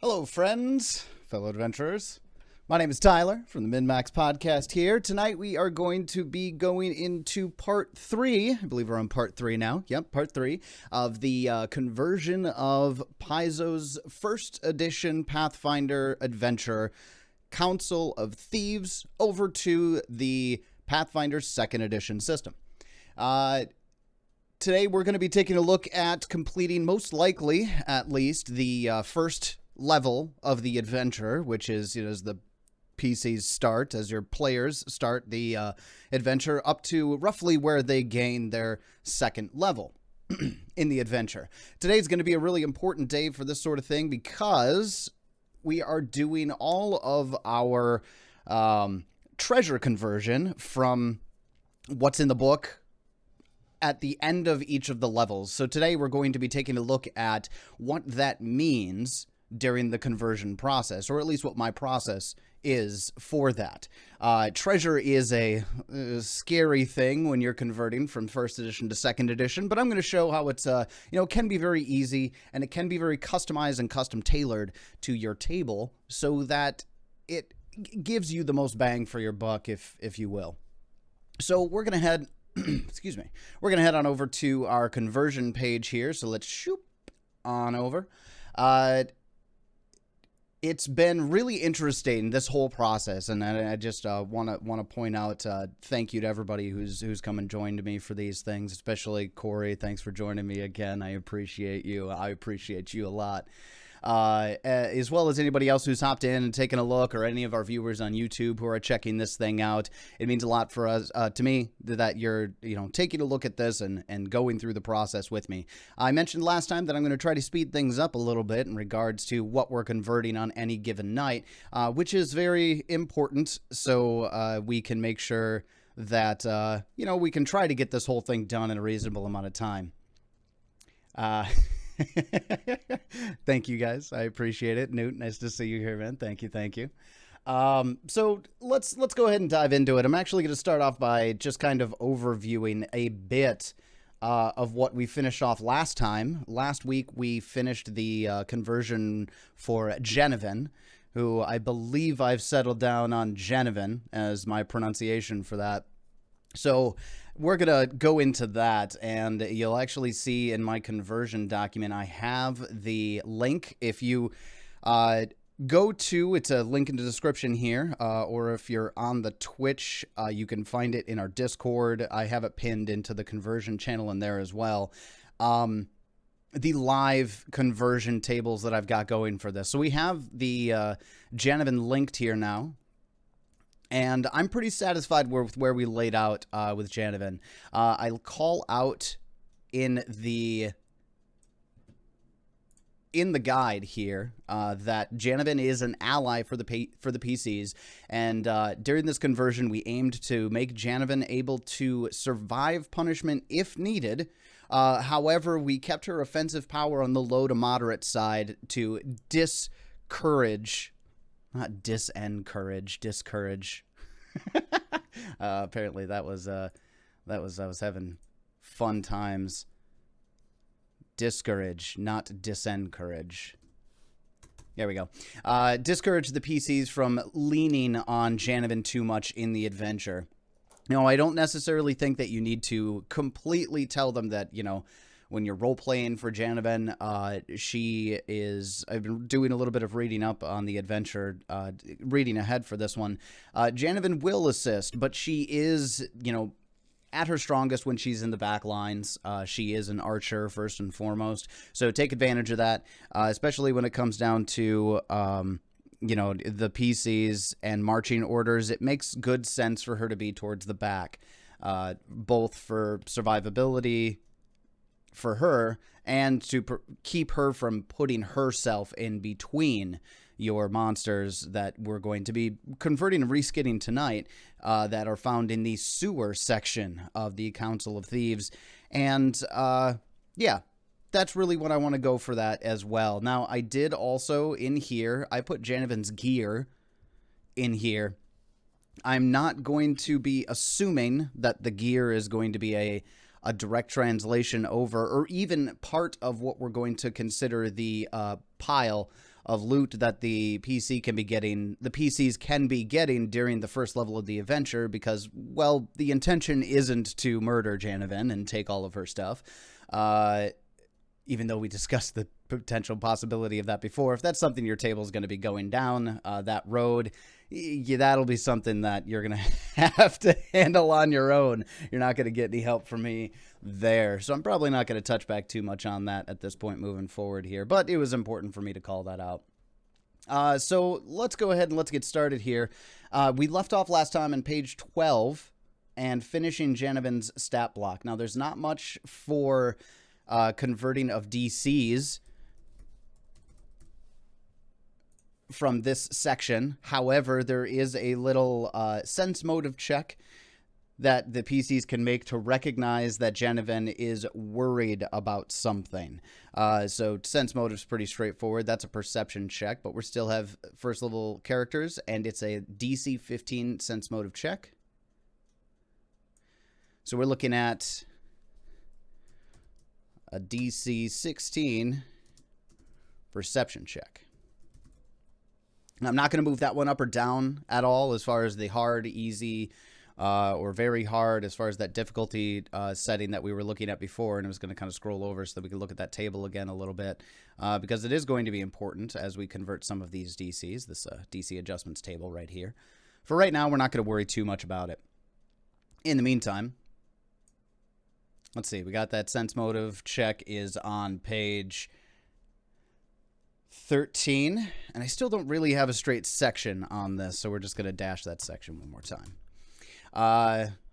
Hello, friends, fellow adventurers. My name is Tyler from the MNmaxed podcast here. Tonight we are going to be going into part 3. I believe we're on part 3 now. Yep, part 3 of the conversion of Paizo's first edition Pathfinder adventure, Council of Thieves, over to the Pathfinder second edition system. Today we're going to be taking a look at completing, most likely, at least, the first level of the adventure, which is, as the PCs start, as your players start the adventure, up to roughly where they gain their second level in the adventure. Today's going to be a really important day for this sort of thing because we are doing all of our treasure conversion from what's in the book at the end of each of the levels. So today we're going to be taking a look at what that means during the conversion process, or at least what my process is for that. Treasure is a scary thing when you're converting from first edition to second edition, but I'm going to show how it's can be very easy, and it can be very customized and custom tailored to your table so that it gives you the most bang for your buck, if you will. So we're going to head excuse me. We're going to head on over to our conversion page here. So let's shoop on over. It's been really interesting, this whole process, and I just want to point out thank you to everybody who's come and joined me for these things, especially Corey. Thanks for joining me again. I appreciate you. I appreciate you a lot. As well as anybody else who's hopped in and taken a look, or any of our viewers on YouTube who are checking this thing out. It means a lot for us, to me, that you're, taking a look at this and going through the process with me. I mentioned last time that I'm going to try to speed things up a little bit in regards to what we're converting on any given night, which is very important, so we can make sure that, we can try to get this whole thing done in a reasonable amount of time. Thank you, guys. I appreciate it. Newt, nice to see you here, man. Thank you. So let's go ahead and dive into it. I'm actually going to start off by just kind of overviewing a bit of what we finished off last time. Last week we finished the conversion for Genevan, who I believe I've settled down on Genevan as my pronunciation for that. So we're going to go into that, and you'll actually see in my conversion document, I have the link. If you go to, it's a link in the description here, or if you're on the Twitch, you can find it in our Discord. I have it pinned into the conversion channel in there as well. The live conversion tables that I've got going for this. So we have the Genevan linked here now. And I'm pretty satisfied with where we laid out with Genevan. I'll call out in the guide here that Genevan is an ally for the PCs, and during this conversion, we aimed to make Genevan able to survive punishment if needed. However, we kept her offensive power on the low to moderate side to discourage. Not disencourage, discourage. Apparently that was I was having fun times. Discourage, not disencourage. There we go. Discourage the PCs from leaning on Genevan too much in the adventure. Now, I don't necessarily think that you need to completely tell them that, when you're role-playing for Genevan, she is... I've been doing a little bit of reading up on the adventure, reading ahead for this one. Genevan will assist, but she is, at her strongest when she's in the back lines. She is an archer, first and foremost, so take advantage of that, especially when it comes down to... the PCs and marching orders. It makes good sense for her to be towards the back, both for survivability for her and to keep her from putting herself in between your monsters that we're going to be converting and reskinning tonight, that are found in the sewer section of the Council of Thieves. And yeah, that's really what I want to go for that as well. Now, I did also in here, I put Genovan's gear in here. I'm not going to be assuming that the gear is going to be a direct translation over, or even part of what we're going to consider the pile of loot that the PCs can be getting during the first level of the adventure, because, well, the intention isn't to murder Janaven and take all of her stuff. Even though we discussed the potential possibility of that before. If that's something your table is going to be going down that road, that'll be something that you're going to have to handle on your own. You're not going to get any help from me there. So I'm probably not going to touch back too much on that at this point moving forward here, but it was important for me to call that out. So let's go ahead and let's get started here. We left off last time on page 12 and finishing Janaven's stat block. Now, there's not much for converting of DCs from this section. However, there is a little sense motive check that the PCs can make to recognize that Janaven is worried about something. So sense motive's pretty straightforward. That's a perception check, but we still have first level characters, and it's a DC 15 sense motive check. So we're looking at a DC 16 perception check. I'm not going to move that one up or down at all as far as the hard, easy, or very hard as far as that difficulty setting that we were looking at before. And I was going to kind of scroll over so that we can look at that table again a little bit, because it is going to be important as we convert some of these DCs, this DC adjustments table right here. For right now, we're not going to worry too much about it. In the meantime, let's see, we got that sense motive check is on page 13, and I still don't really have a straight section on this, so we're just going to dash that section one more time.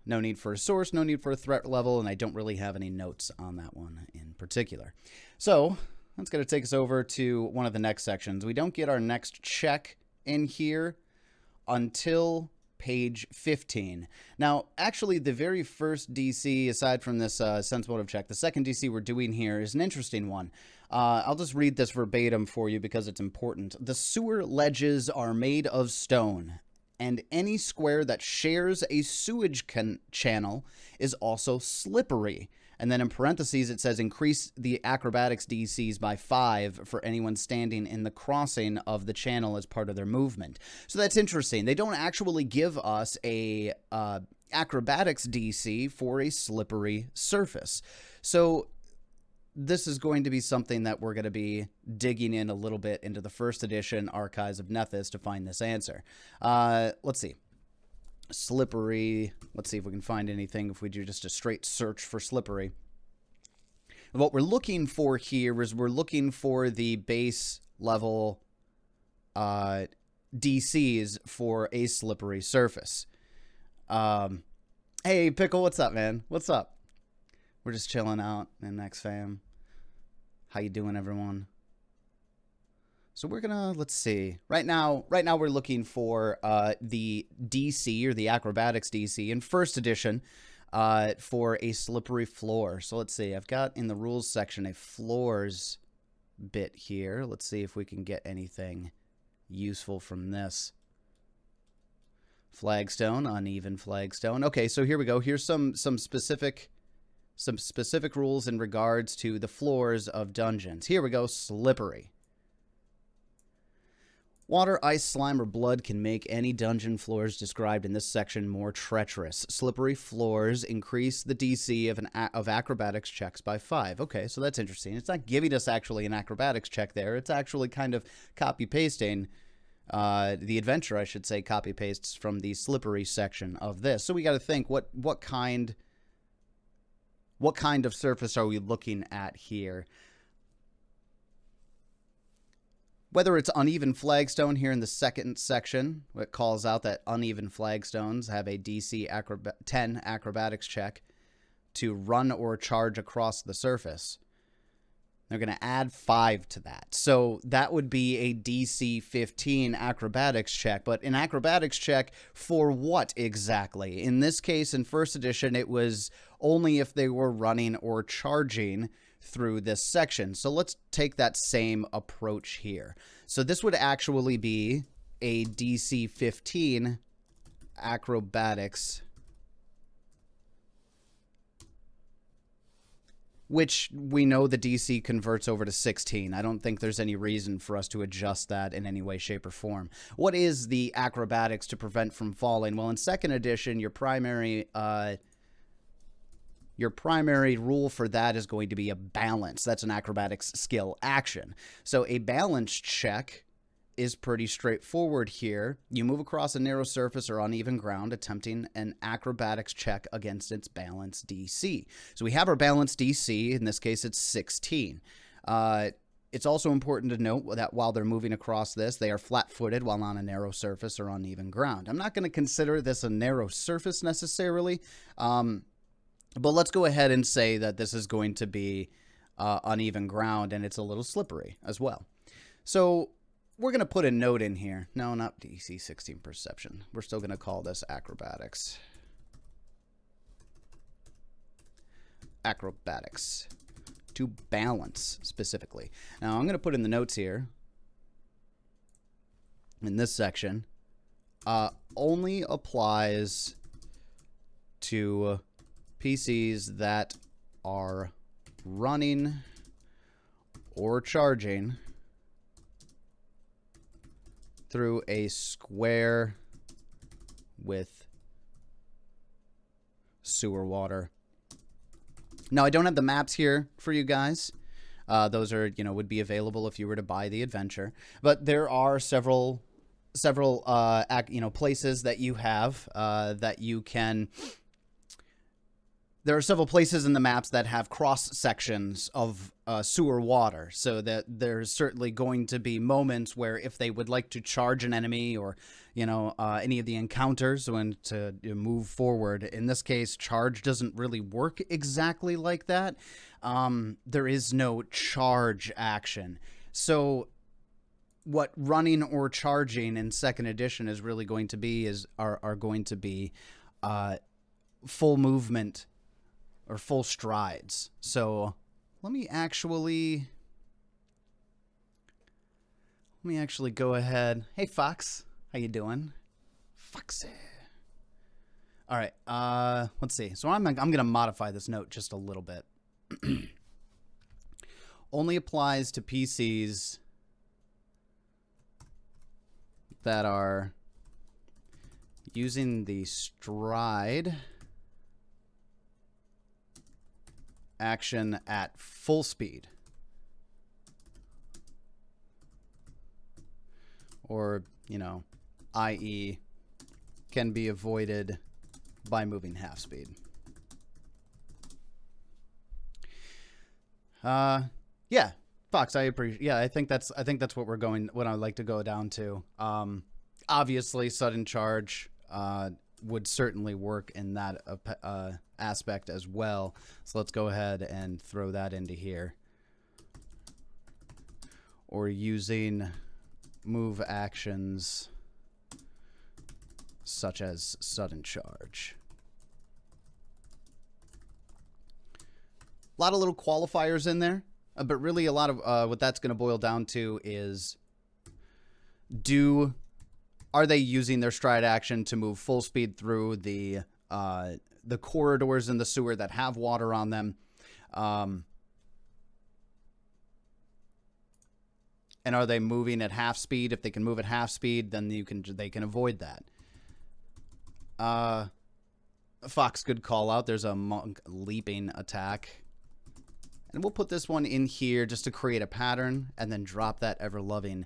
No need for a source, no need for a threat level, and I don't really have any notes on that one in particular. So that's going to take us over to one of the next sections. We don't get our next check in here until page 15. Now, actually, the very first DC, aside from this sense motive check, the second DC we're doing here is an interesting one. I'll just read this verbatim for you because it's important. The sewer ledges are made of stone, and any square that shares a sewage channel is also slippery. And then in parentheses, it says increase the acrobatics DCs by 5 for anyone standing in the crossing of the channel as part of their movement. So that's interesting. They don't actually give us a acrobatics DC for a slippery surface. So this is going to be something that we're going to be digging in a little bit into the first edition Archives of Nethys to find this answer. Let's see. Slippery. Let's see if we can find anything if we do just a straight search for slippery. What we're looking for here is we're looking for the base level DCs for a slippery surface. Hey, Pickle, what's up, man? What's up? We're just chilling out in MNmaxed fam. How you doing, everyone? So we're gonna, let's see. Right now we're looking for the DC, or the acrobatics DC in first edition, for a slippery floor. So let's see. I've got in the rules section a floors bit here. Let's see if we can get anything useful from this. Flagstone, uneven flagstone. Okay, so here we go. Here's some specific rules in regards to the floors of dungeons. Here we go. Slippery. Water, ice, slime, or blood can make any dungeon floors described in this section more treacherous. Slippery floors increase the DC of acrobatics checks by 5. Okay, so that's interesting. It's not giving us actually an acrobatics check there. It's actually kind of copy-pasting the adventure, I should say, copy-pastes from the slippery section of this. So we got to think, what kind of surface are we looking at here? Whether it's uneven flagstone here in the second section, it calls out that uneven flagstones have a DC 10 acrobatics check to run or charge across the surface. They're going to add 5 to that. So that would be a DC 15 acrobatics check. But an acrobatics check for what exactly? In this case, in first edition, it was only if they were running or charging through this section. So let's take that same approach here. So this would actually be a DC 15 acrobatics which we know the DC converts over to 16. I don't think there's any reason for us to adjust that in any way, shape, or form. What is the acrobatics to prevent from falling? Well, in 2nd edition, your primary rule for that is going to be a balance. That's an acrobatics skill action. So a balance check is pretty straightforward here. You move across a narrow surface or uneven ground, attempting an acrobatics check against its balance DC. So we have our balance DC. In this case, it's 16. It's also important to note that while they're moving across this, they are flat-footed while on a narrow surface or uneven ground. I'm not going to consider this a narrow surface necessarily, but let's go ahead and say that this is going to be uneven ground, and it's a little slippery as well. So we're going to put a note in here. No, not DC 16 perception. We're still going to call this acrobatics. Acrobatics. To balance, specifically. Now, I'm going to put in the notes here, in this section, only applies to PCs that are running or charging through a square with sewer water. Now, I don't have the maps here for you guys. Those are, would be available if you were to buy the adventure. But there are several places that you have that you can. There are several places in the maps that have cross sections of sewer water, so that there's certainly going to be moments where if they would like to charge an enemy or, any of the encounters when to move forward. In this case, charge doesn't really work exactly like that. There is no charge action. So what running or charging in 2nd edition is really going to be are going to be full movement or full strides. So let me actually go ahead. Hey, Fox. How you doing? Foxy. All right. Let's see. So I'm going to modify this note just a little bit. Only applies to PCs that are using the stride action at full speed, or i.e. can be avoided by moving half speed. Yeah, Fox, I appreciate. Yeah, I think that's what I'd like to go down to. Obviously, sudden charge would certainly work in that aspect as well. So let's go ahead and throw that into here. Or using move actions such as sudden charge. A lot of little qualifiers in there, but really a lot of what that's going to boil down to is are they using their stride action to move full speed through the corridors in the sewer that have water on them? And are they moving at half speed? If they can move at half speed, then they can avoid that. Fox, good call out. There's a monk leaping attack. And we'll put this one in here just to create a pattern and then drop that ever-loving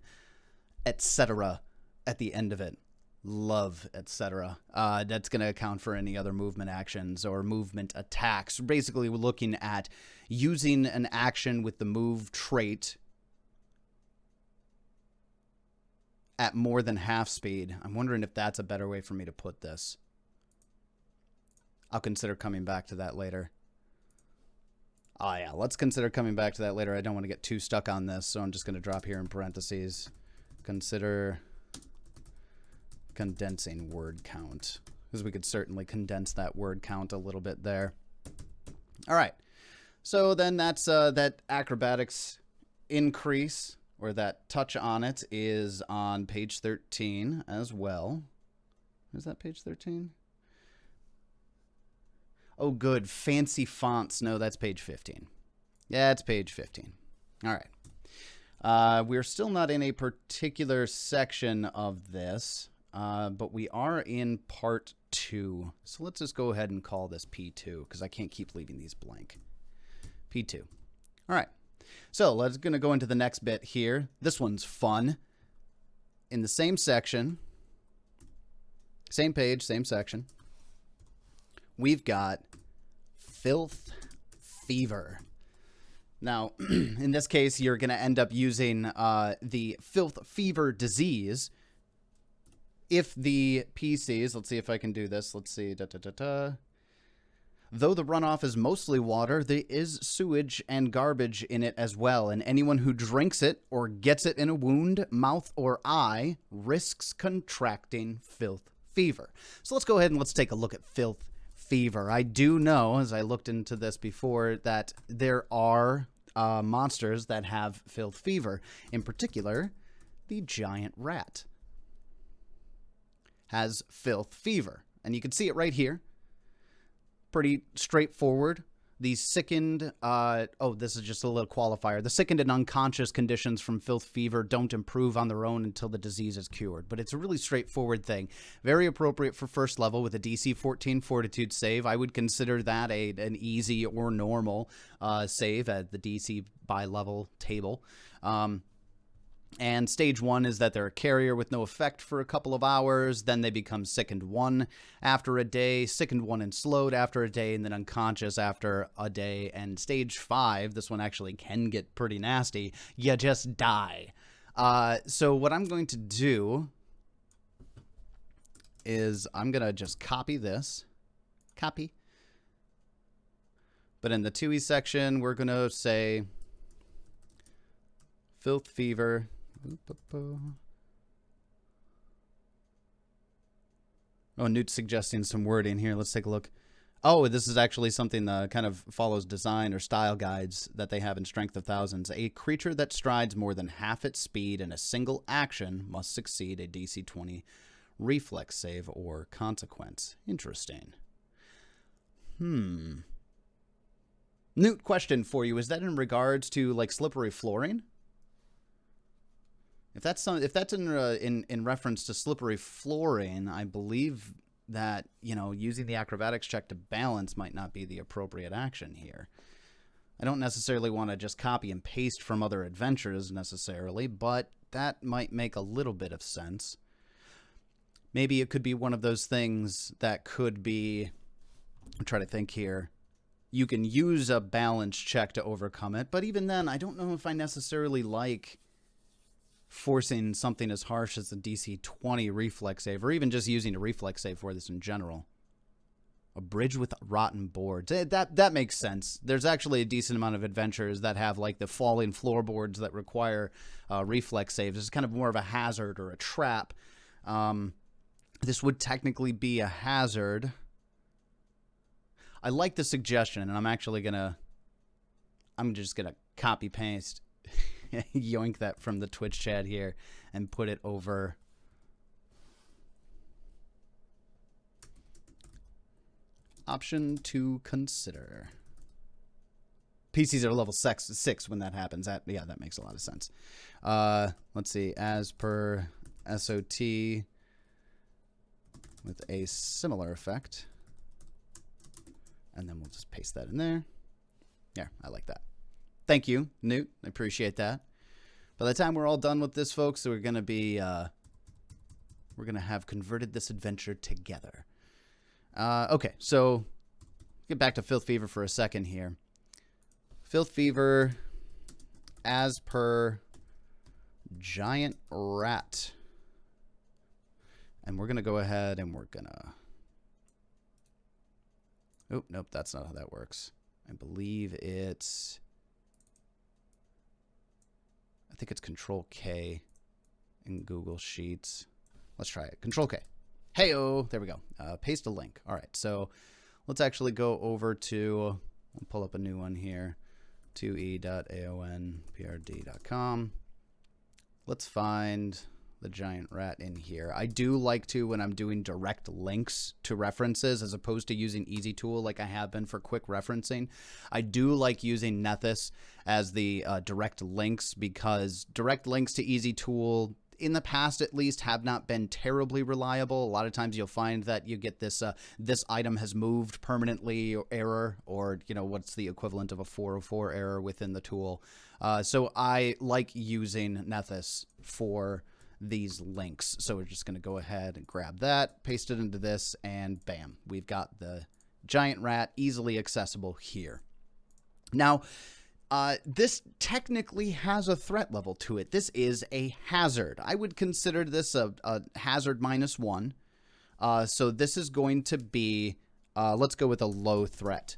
etc. at the end of it. Love, etc. That's going to account for any other movement actions or movement attacks. Basically, we're looking at using an action with the move trait at more than half speed. I'm wondering if that's a better way for me to put this. I'll consider coming back to that later. Oh, yeah, let's consider coming back to that later. I don't want to get too stuck on this, so I'm just going to drop here in parentheses. Consider condensing word count, because we could certainly condense that word count a little bit there. All right, so then that's that acrobatics increase, or that touch on it, is on page 13 as well. Is that page 13? Oh, good. Fancy fonts. No, that's page 15. Yeah, it's page 15. All right. We're still not in a particular section of this, but we are in part 2. So let's just go ahead and call this P2 because I can't keep leaving these blank. P2. All right. So let's going to go into the next bit here. This one's fun. In the same section, same page, same section, we've got Filth Fever. Now, in this case, you're going to end up using the Filth Fever disease if the PCs, let's see if I can do this. Let's see. Though the runoff is mostly water, there is sewage and garbage in it as well, and anyone who drinks it or gets it in a wound, mouth, or eye risks contracting filth fever. So let's go ahead and let's take a look at filth fever. I do know, as I looked into this before, that there are monsters that have filth fever. In particular, the giant rat has filth fever, and you can see it right here. Pretty straightforward. The sickened, this is just a little qualifier. The sickened and unconscious conditions from filth fever don't improve on their own until the disease is cured. But it's a really straightforward thing. Very appropriate for first level with a DC 14 fortitude save. I would consider that an easy or normal save at the DC by level table. And stage 1 is that they're a carrier with no effect for a couple of hours. Then they become sickened 1 after a day, sickened 1 and slowed after a day, and then unconscious after a day. And stage 5, this one actually can get pretty nasty. You just die. So what I'm going to do is I'm going to just copy this. Copy. But in the 2E section, we're going to say filth fever. Oh, Newt's suggesting some wording here. Let's take a look. Oh, this is actually something that kind of follows design or style guides that they have in Strength of Thousands. A creature that strides more than half its speed in a single action must succeed a DC 20 reflex save or consequence. Interesting. Newt, question for you. Is that in regards to like slippery flooring? If that's in reference to slippery flooring, I believe that, using the acrobatics check to balance might not be the appropriate action here. I don't necessarily want to just copy and paste from other adventures necessarily, but that might make a little bit of sense. Maybe it could be one of those things that could be, I'm trying to think here. You can use a balance check to overcome it, but even then, I don't know if I necessarily like forcing something as harsh as a DC 20 reflex save, or even just using a reflex save for this in general. A bridge with rotten boards. That makes sense. There's actually a decent amount of adventures that have like the falling floorboards that require reflex saves. It's kind of more of a hazard or a trap. This would technically be a hazard. I like the suggestion, and I'm just gonna copy paste yoink that from the Twitch chat here and put it over. Option to consider. PCs are level 6 when that happens. That makes a lot of sense. Let's see. As per SOT with a similar effect. And then we'll just paste that in there. Yeah, I like that. Thank you, Newt. I appreciate that. By the time we're all done with this, folks, we're going to be, we're going to have converted this adventure together. Okay, so get back to Filth Fever for a second here. Filth Fever, as per giant rat. And we're going to go ahead and we're going to... Oh, nope, that's not how that works. I believe it's... I think it's Control K in Google Sheets. Let's try it. Control K. Hey-oh, there we go. Paste a link. All right, so let's actually go over to, I'll pull up a new one here, 2e.aonprd.com. Let's find the giant rat in here. I do like to, when I'm doing direct links to references, as opposed to using Easy Tool like I have been for quick referencing, I do like using Nethys as the direct links, because direct links to Easy Tool, in the past at least, have not been terribly reliable. A lot of times you'll find that you get this this item has moved permanently error, or what's the equivalent of a 404 error within the tool. So I like using Nethys for these links. So we're just going to go ahead and grab that, paste it into this, and bam, we've got the giant rat easily accessible here. Now, this technically has a threat level to it. This is a hazard. I would consider this a hazard -1. So this is going to be, let's go with a low threat.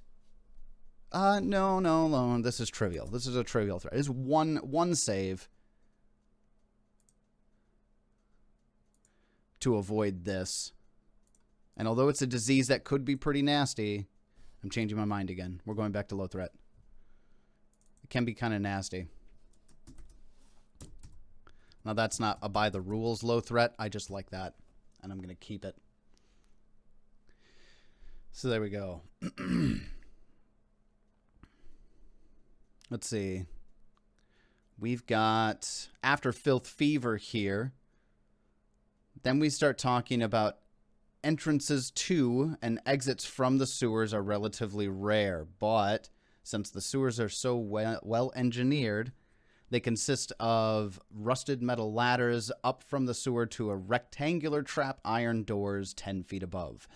No. This is trivial. This is a trivial threat. It's one save to avoid this. And although it's a disease that could be pretty nasty, I'm changing my mind again. We're going back to low threat. It can be kind of nasty. Now that's not a by the rules low threat. I just like that, and I'm going to keep it. So there we go. Let's see. We've got After Filth Fever here. Then we start talking about entrances to and exits from the sewers are relatively rare, but since the sewers are so well engineered, they consist of rusted metal ladders up from the sewer to a rectangular trap iron doors 10 feet above.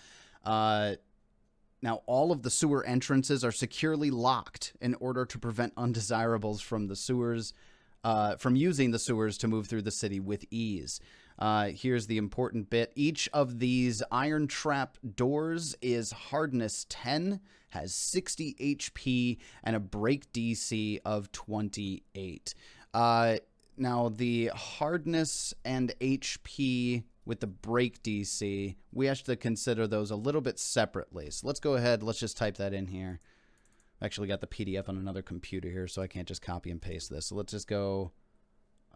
Now, all of the sewer entrances are securely locked in order to prevent undesirables from the sewers, from using the sewers to move through the city with ease. Here's the important bit. Each of these iron trap doors is hardness 10, has 60 HP, and a break DC of 28. Now, the hardness and HP with the break DC, we have to consider those a little bit separately. So let's go ahead. Let's just type that in here. I've actually got the PDF on another computer here, so I can't just copy and paste this. So let's just go...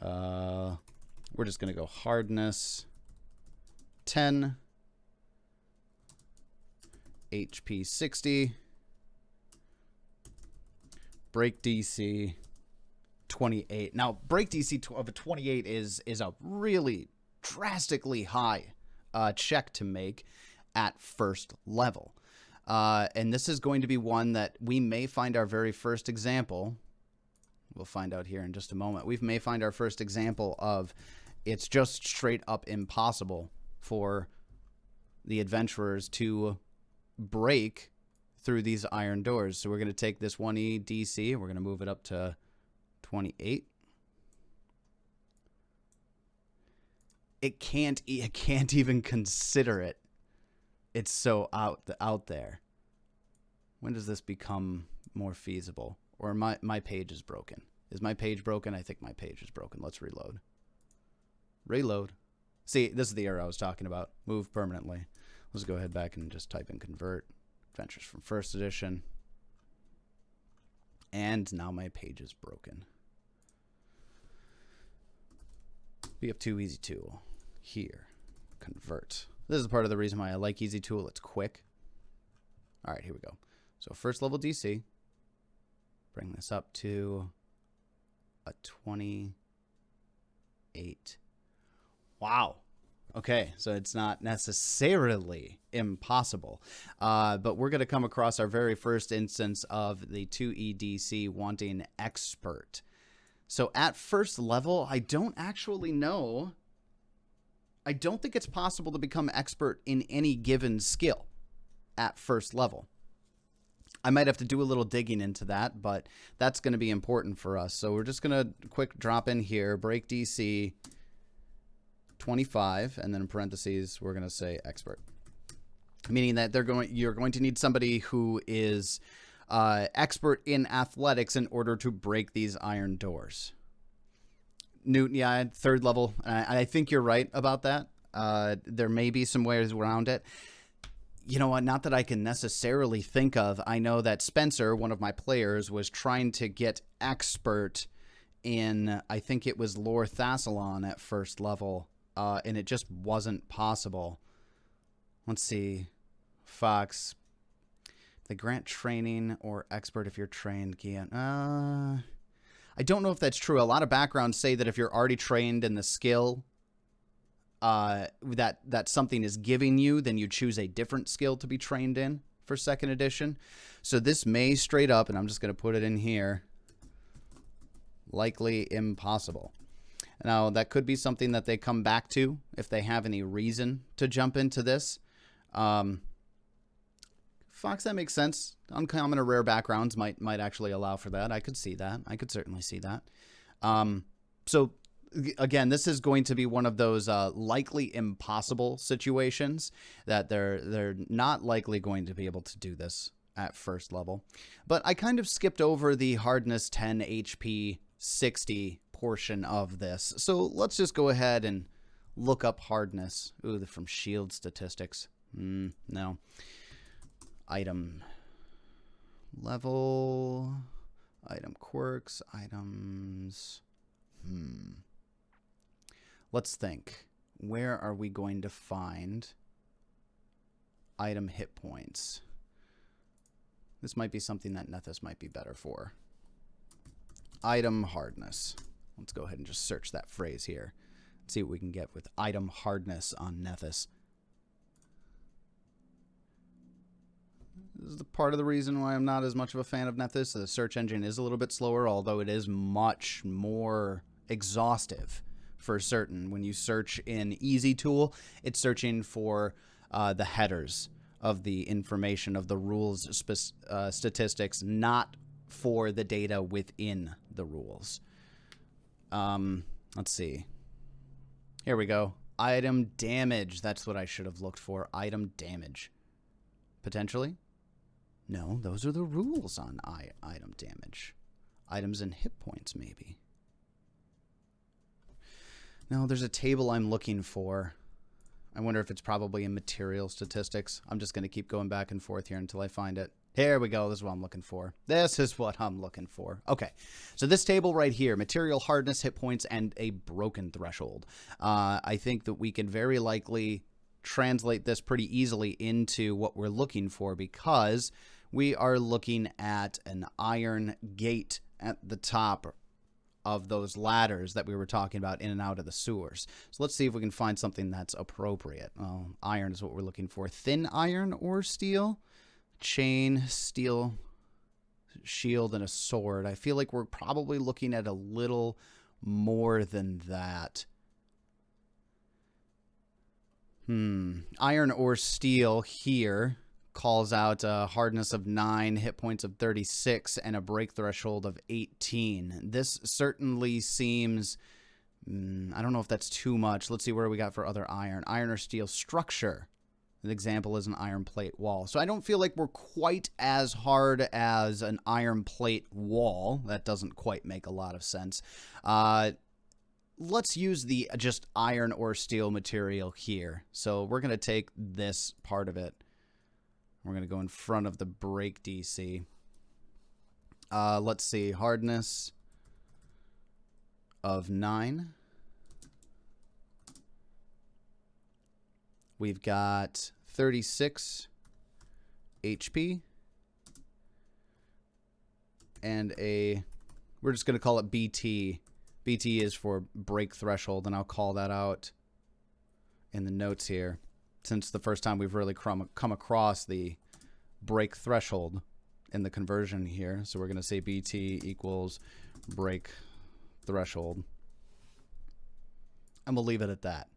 we're just going to go hardness 10, HP 60, break DC 28. Now, break DC of a 28 is a really drastically high check to make at first level. And this is going to be one that we may find our very first example. We'll find out here in just a moment. We may find our first example of it's just straight up impossible for the adventurers to break through these iron doors. So we're going to take this 1E DC, we're going to move it up to 28. It can't even consider it. It's so out there. When does this become more feasible? Or my page is broken. Is my page broken? I think my page is broken. Let's reload. Reload. See, this is the error I was talking about. Move permanently. Let's go ahead back and just type in convert. Adventures from first edition. And now my page is broken. We have two Easy Tool here. Convert. This is part of the reason why I like Easy Tool. It's quick. All right, here we go. So first level DC. Bring this up to a 28. Wow. Okay, so it's not necessarily impossible. But we're going to come across our very first instance of the 2EDC wanting expert. So at first level, I don't actually know. I don't think it's possible to become expert in any given skill at first level. I might have to do a little digging into that, but that's going to be important for us. So we're just going to quick drop in here, break DC 25, and then in parentheses, we're going to say expert. Meaning that you're going to need somebody who is expert in athletics in order to break these iron doors. Newton, yeah, third level. I think you're right about that. There may be some ways around it. You know what? Not that I can necessarily think of. I know that Spencer, one of my players, was trying to get expert in, I think it was Lore Thassalon at first level. and it just wasn't possible. Let's see. Fox. They grant training or expert if you're trained. I don't know if that's true. A lot of backgrounds say that if you're already trained in the skill that something is giving you, then you choose a different skill to be trained in for 2nd edition. So this may straight up, and I'm just going to put it in here, likely impossible. Now, that could be something that they come back to if they have any reason to jump into this. Fox, that makes sense. Uncommon or rare backgrounds might actually allow for that. I could see that. I could certainly see that. So, again, this is going to be one of those likely impossible situations that they're not likely going to be able to do this at 1st level. But I kind of skipped over the hardness 10, HP 60 portion of this. So let's just go ahead and look up hardness. Ooh, they're from shield statistics. No. Item level, item quirks, items. Let's think. Where are we going to find item hit points? This might be something that Nethys might be better for. Item hardness. Let's go ahead and just search that phrase here. Let's see what we can get with item hardness on Nethys. This is the part of the reason why I'm not as much of a fan of Nethys. The search engine is a little bit slower, although it is much more exhaustive for certain. When you search in Easy Tool, it's searching for the headers of the information of the rules statistics, not for the data within the rules. Let's see. Here we go. Item damage. That's what I should have looked for. Item damage. Potentially? No, those are the rules on item damage. Items and hit points, maybe. No, there's a table I'm looking for. I wonder if it's probably in material statistics. I'm just going to keep going back and forth here until I find it. Here we go. This is what I'm looking for. This is what I'm looking for. Okay. So this table right here, material hardness, hit points, and a broken threshold. I think that we can very likely translate this pretty easily into what we're looking for, because we are looking at an iron gate at the top of those ladders that we were talking about in and out of the sewers. So let's see if we can find something that's appropriate. Well, iron is what we're looking for. Thin iron or steel? Chain, steel, shield, and a sword. I feel like we're probably looking at a little more than that. Iron or steel here calls out a hardness of 9, hit points of 36, and a break threshold of 18. This certainly seems... I don't know if that's too much. Let's see where we got for other iron. Iron or steel structure. An example is an iron plate wall. So I don't feel like we're quite as hard as an iron plate wall. That doesn't quite make a lot of sense. Let's use the just iron or steel material here. So we're going to take this part of it. We're going to go in front of the break DC. Let's see. Hardness of 9. We've got 36 HP. And we're just going to call it BT. BT is for break threshold, and I'll call that out in the notes here, since the first time we've really come across the break threshold in the conversion here. So we're going to say BT equals break threshold. And we'll leave it at that.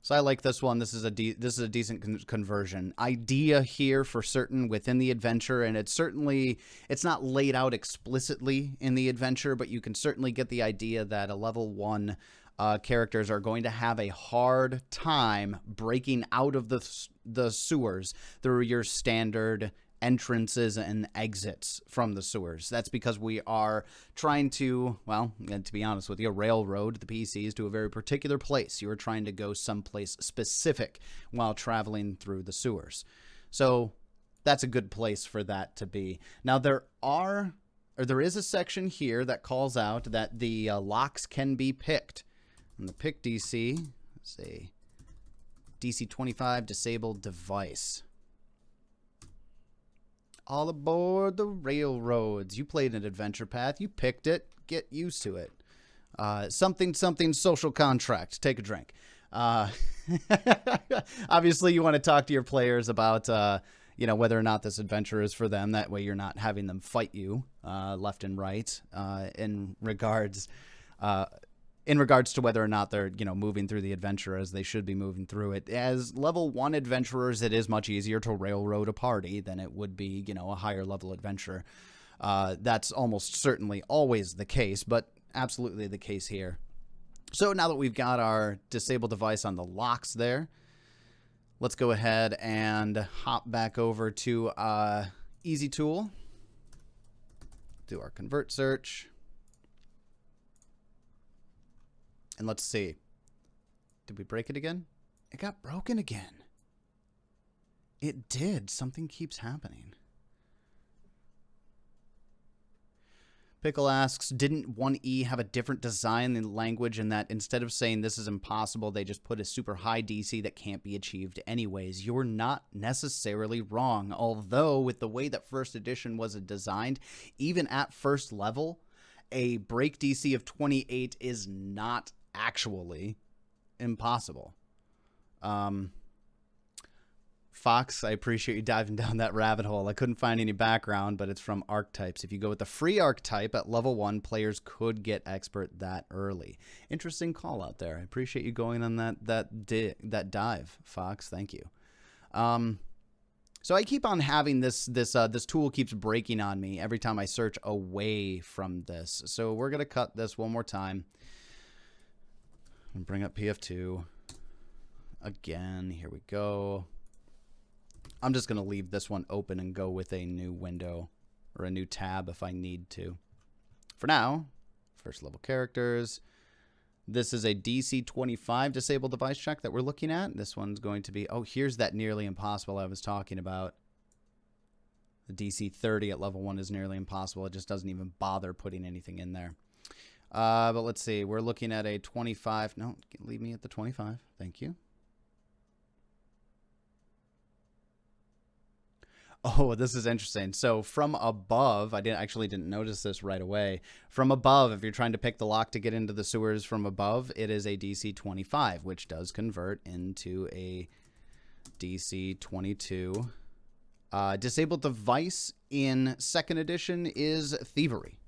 So I like this one. This is a decent conversion. Idea here for certain within the adventure, and it's not laid out explicitly in the adventure, but you can certainly get the idea that a level 1 characters are going to have a hard time breaking out of the sewers through your standard entrances and exits from the sewers. That's because we are trying to, well, to be honest with you, railroad the PCs to a very particular place. You are trying to go someplace specific while traveling through the sewers. So that's a good place for that to be. Now there is a section here that calls out that the locks can be picked. And the pick DC, say DC 25 disabled device. All aboard the railroads. You played an adventure path. You picked it. Get used to it. Something social contract. Take a drink. Obviously, you want to talk to your players about whether or not this adventure is for them. That way, you're not having them fight you left and right in regards to whether or not they're moving through the adventure as they should be moving through it. As level 1 adventurers, it is much easier to railroad a party than it would be a higher level adventure. That's almost certainly always the case, but absolutely the case here. So now that we've got our disabled device on the locks there, let's go ahead and hop back over to Easy Tool. Do our convert search. And let's see. Did we break it again? It got broken again. It did. Something keeps happening. Pickle asks, didn't 1E have a different design in language in that instead of saying this is impossible, they just put a super high DC that can't be achieved anyways? You're not necessarily wrong. Although with the way that first edition was designed, even at first level, a break DC of 28 is not actually impossible. Fox, I appreciate you diving down that rabbit hole. I couldn't find any background, but it's from archetypes. If you go with the free archetype at level 1, players could get expert that early. Interesting call out there. I appreciate you going on that dive, Fox. Thank you. So I keep on having this tool keeps breaking on me every time I search away from this. So we're gonna cut this one more time and bring up PF2 again. Here we go. I'm just going to leave this one open and go with a new window or a new tab if I need to. For now, first level characters. This is a DC 25 disabled device check that we're looking at. This one's going to be, oh, here's that nearly impossible I was talking about. The DC 30 at level 1 is nearly impossible. It just doesn't even bother putting anything in there. But let's see. We're looking at a 25. No, leave me at the 25. Thank you. Oh, this is interesting. So from above, I didn't notice this right away. From above, if you're trying to pick the lock to get into the sewers from above, it is a DC 25, which does convert into a DC 22. Disabled device in 2nd edition is thievery.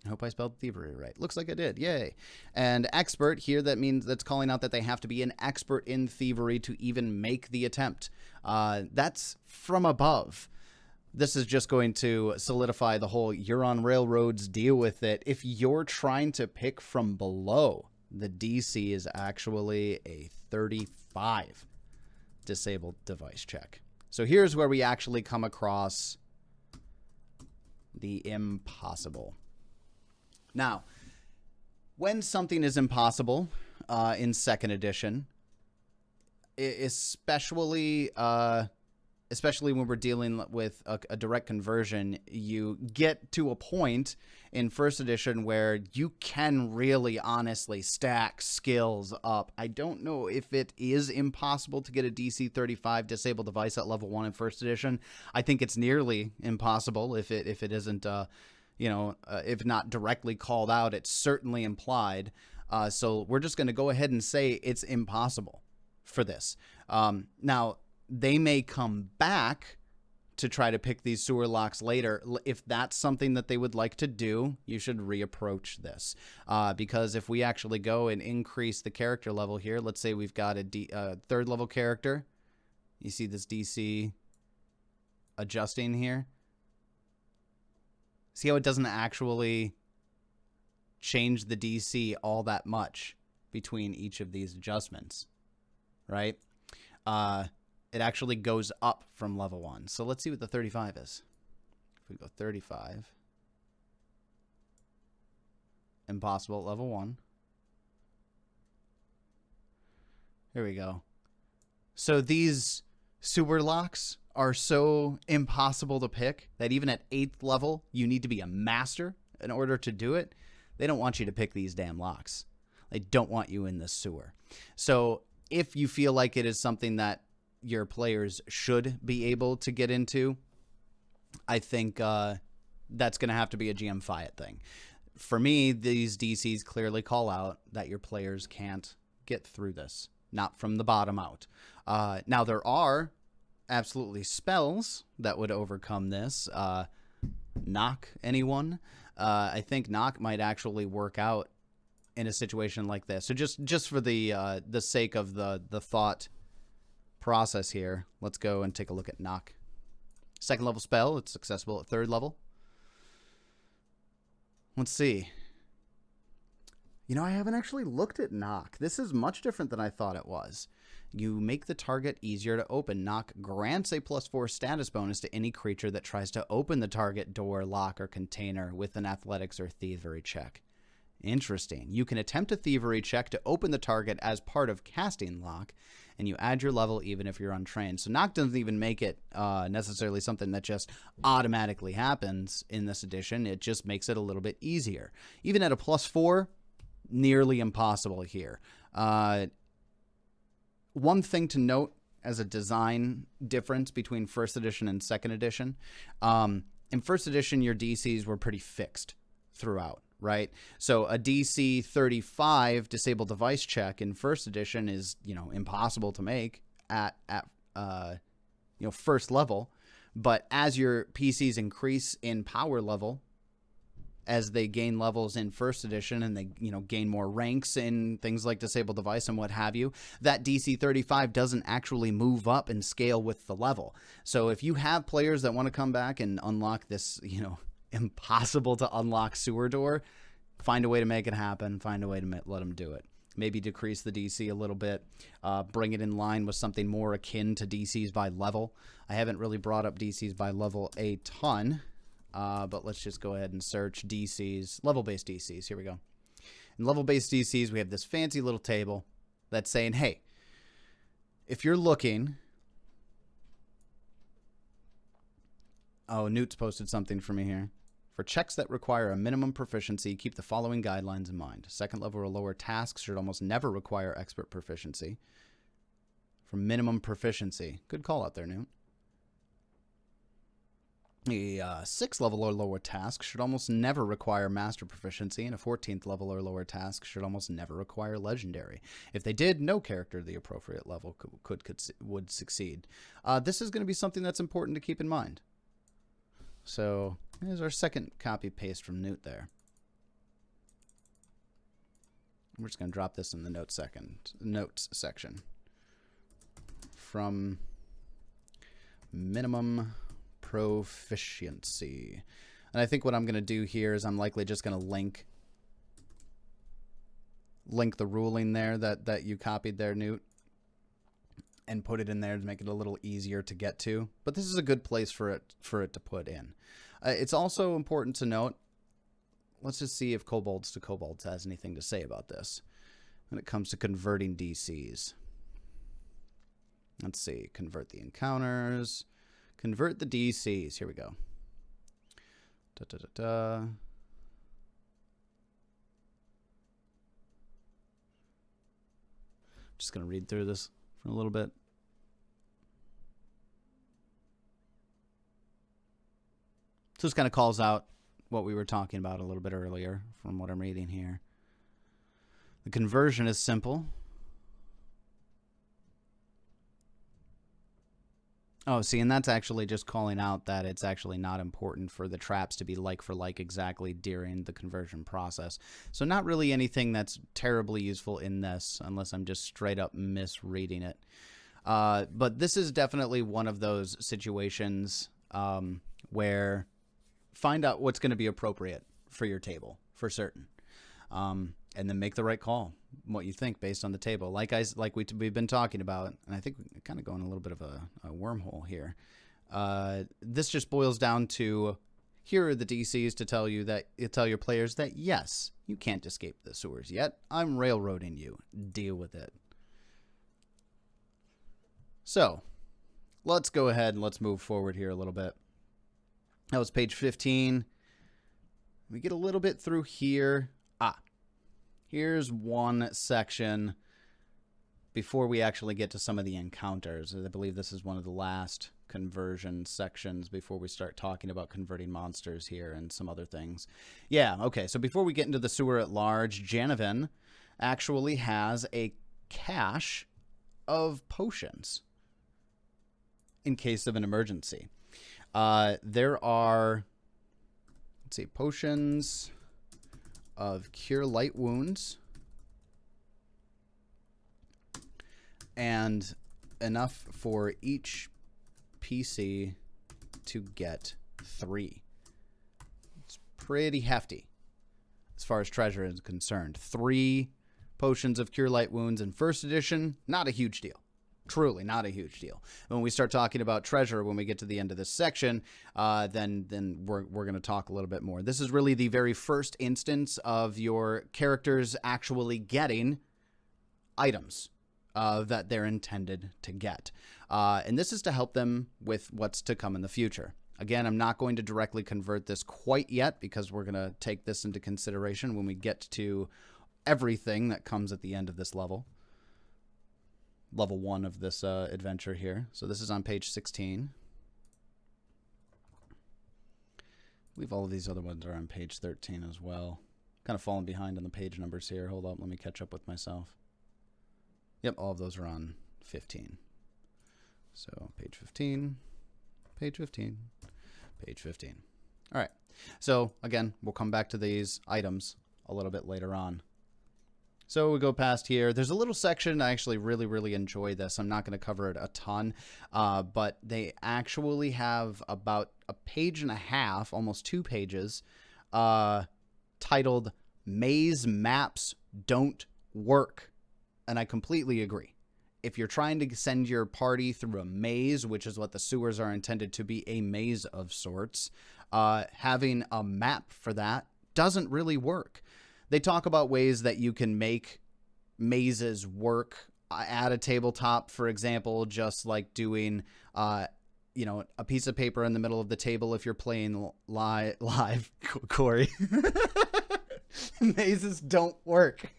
I hope I spelled thievery right. Looks like I did. Yay. And expert here, that means that's calling out that they have to be an expert in thievery to even make the attempt. That's from above. This is just going to solidify the whole you're on railroads, deal with it. If you're trying to pick from below, the DC is actually a 35 disabled device check. So here's where we actually come across the impossible. Now, when something is impossible in 2nd edition, especially when we're dealing with a direct conversion, you get to a point in 1st edition where you can really honestly stack skills up. I don't know if it is impossible to get a DC 35 disabled device at level 1 in 1st edition. I think it's nearly impossible if it isn't if not directly called out, it's certainly implied. So we're just going to go ahead and say it's impossible for this. Now, they may come back to try to pick these sewer locks later. If that's something that they would like to do, you should reapproach this. Because if we actually go and increase the character level here, let's say we've got a 3rd level character. You see this DC adjusting here? See how it doesn't actually change the DC all that much between each of these adjustments, right? It actually goes up from level 1. So let's see what the 35 is. If we go 35. Impossible at level 1. Here we go. So these sewer locks are so impossible to pick that even at 8th level, you need to be a master in order to do it. They don't want you to pick these damn locks. They don't want you in the sewer. So if you feel like it is something that your players should be able to get into, I think that's going to have to be a GM Fiat thing. For me, these DCs clearly call out that your players can't get through this, not from the bottom out. Now, there are absolutely spells that would overcome this. Knock anyone. I think knock might actually work out in a situation like this. So just for the sake of the thought process here, let's go and take a look at knock. Second level spell. It's accessible at third level. Let's see. You know, I haven't actually looked at knock. This is much different than I thought it was. You make the target easier to open. Knock grants a +4 status bonus to any creature that tries to open the target door, lock, or container with an athletics or thievery check. Interesting. You can attempt a thievery check to open the target as part of casting lock, and you add your level even if you're untrained. So knock doesn't even make it necessarily something that just automatically happens in this edition. It just makes it a little bit easier. Even at a +4, nearly impossible here. One thing to note as a design difference between first edition and second edition, in first edition, your DCs were pretty fixed throughout, right? So a DC 35 disable device check in first edition is, impossible to make at first level. But as your PCs increase in power level, as they gain levels in first edition and they, gain more ranks in things like disable device and what have you, that DC 35 doesn't actually move up and scale with the level. So if you have players that want to come back and unlock this, impossible to unlock sewer door, find a way to make it happen, find a way to let them do it. Maybe decrease the DC a little bit, bring it in line with something more akin to DCs by level. I haven't really brought up DCs by level a ton. But let's just go ahead and search DCs, level-based DCs. Here we go. In level-based DCs, we have this fancy little table that's saying, hey, if you're looking... Oh, Newt's posted something for me here. For checks that require a minimum proficiency, keep the following guidelines in mind. Second level or lower tasks should almost never require expert proficiency. For minimum proficiency. Good call out there, Newt. A 6th level or lower task should almost never require master proficiency, and a 14th level or lower task should almost never require legendary. If they did, no character of the appropriate level would succeed. This is going to be something that's important to keep in mind. So here's our second copy paste from Newt there. We're just going to drop this in the notes section. From minimum proficiency. And I think what I'm going to do here is I'm likely just going to link the ruling there that you copied there, Newt, and put it in there to make it a little easier to get to. But this is a good place for it to put in. It's also important to note, let's just see if Kobolds to Kobolds has anything to say about this when it comes to converting DCs. Let's see, convert the encounters. Convert the DCs. Here we go. Just going to read through this for a little bit. So this kind of calls out what we were talking about a little bit earlier from what I'm reading here. The conversion is simple. Oh, see, and that's actually just calling out that it's actually not important for the traps to be like for like exactly during the conversion process. So not really anything that's terribly useful in this, unless I'm just straight up misreading it. But this is definitely one of those situations where find out what's going to be appropriate for your table, for certain. And then make the right call, what you think based on the table. Like we've been talking about, and I think we're kind of going a little bit of a wormhole here. This just boils down to, here are the DCs to tell your players that, yes, you can't escape the sewers yet. I'm railroading you. Deal with it. So, let's go ahead and let's move forward here a little bit. That was page 15. We get a little bit through here. Here's one section before we actually get to some of the encounters. I believe this is one of the last conversion sections before we start talking about converting monsters here and some other things. Yeah, okay, so before we get into the sewer at large, Janovan actually has a cache of potions in case of an emergency. There are, let's see, potions of Cure Light Wounds, and enough for each PC to get 3. It's pretty hefty as far as treasure is concerned. 3 potions of Cure Light Wounds in first edition, not a huge deal. Truly not a huge deal. When we start talking about treasure, when we get to the end of this section, then we're going to talk a little bit more. This is really the very first instance of your characters actually getting items that they're intended to get. And this is to help them with what's to come in the future. Again, I'm not going to directly convert this quite yet because we're going to take this into consideration when we get to everything that comes at the end of this level. Level 1 of this adventure here. So this is on page 16. I believe all of these other ones are on page 13 as well. Kind of falling behind on the page numbers here. Hold up, let me catch up with myself. Yep, all of those are on 15. So page 15, page 15, page 15. All right. So again, we'll come back to these items a little bit later on. So we go past here. There's a little section. I actually really enjoy this. I'm not going to cover it a ton, but they actually have about a page and a half, almost 2 pages, titled Maze Maps Don't Work. And I completely agree. If you're trying to send your party through a maze, which is what the sewers are intended to be, a maze of sorts, having a map for that doesn't really work. They talk about ways that you can make mazes work at a tabletop, for example, just like doing, a piece of paper in the middle of the table if you're playing live, Corey. Mazes don't work.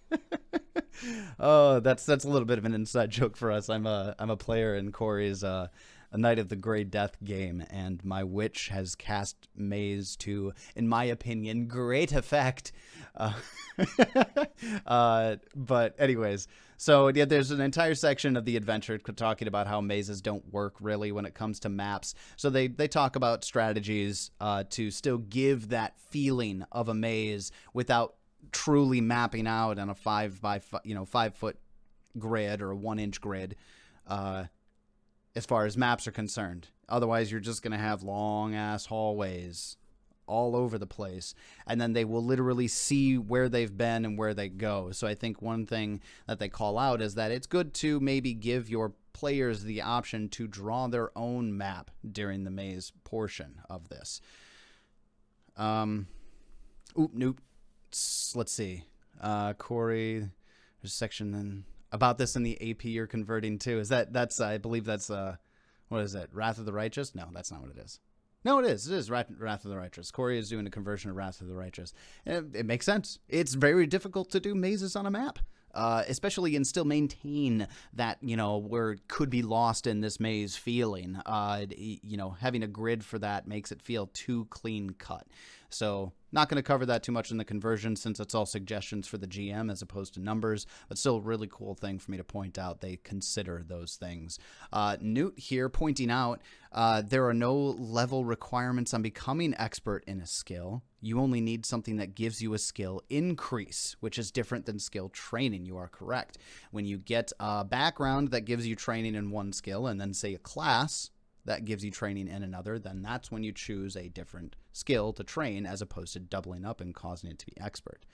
Oh, that's a little bit of an inside joke for us. I'm a player in Corey's a Night of the Grey Death game, and my witch has cast maze to, in my opinion, great effect. But anyways, so yeah, there's an entire section of the adventure talking about how mazes don't work really when it comes to maps. So they talk about strategies to still give that feeling of a maze without truly mapping out on a 5 foot grid or a 1-inch grid. As far as maps are concerned. Otherwise, you're just going to have long-ass hallways all over the place, and then they will literally see where they've been and where they go. So I think one thing that they call out is that it's good to maybe give your players the option to draw their own map during the maze portion of this. Nope. Let's see. Corey, there's a section then about this in the AP you're converting to. That's I believe that's what is it? Wrath of the Righteous? No, that's not what it is. No, it is. It is Wrath of the Righteous. Corey is doing a conversion of Wrath of the Righteous. And it makes sense. It's very difficult to do mazes on a map. Especially and still maintain that, where it could be lost in this maze feeling. Having a grid for that makes it feel too clean cut. So not going to cover that too much in the conversion since it's all suggestions for the GM as opposed to numbers, but still a really cool thing for me to point out. They consider those things. Newt here pointing out there are no level requirements on becoming expert in a skill. You only need something that gives you a skill increase, which is different than skill training. You are correct. When you get a background that gives you training in one skill and then say a class that gives you training in another, then that's when you choose a different skill to train as opposed to doubling up and causing it to be expert.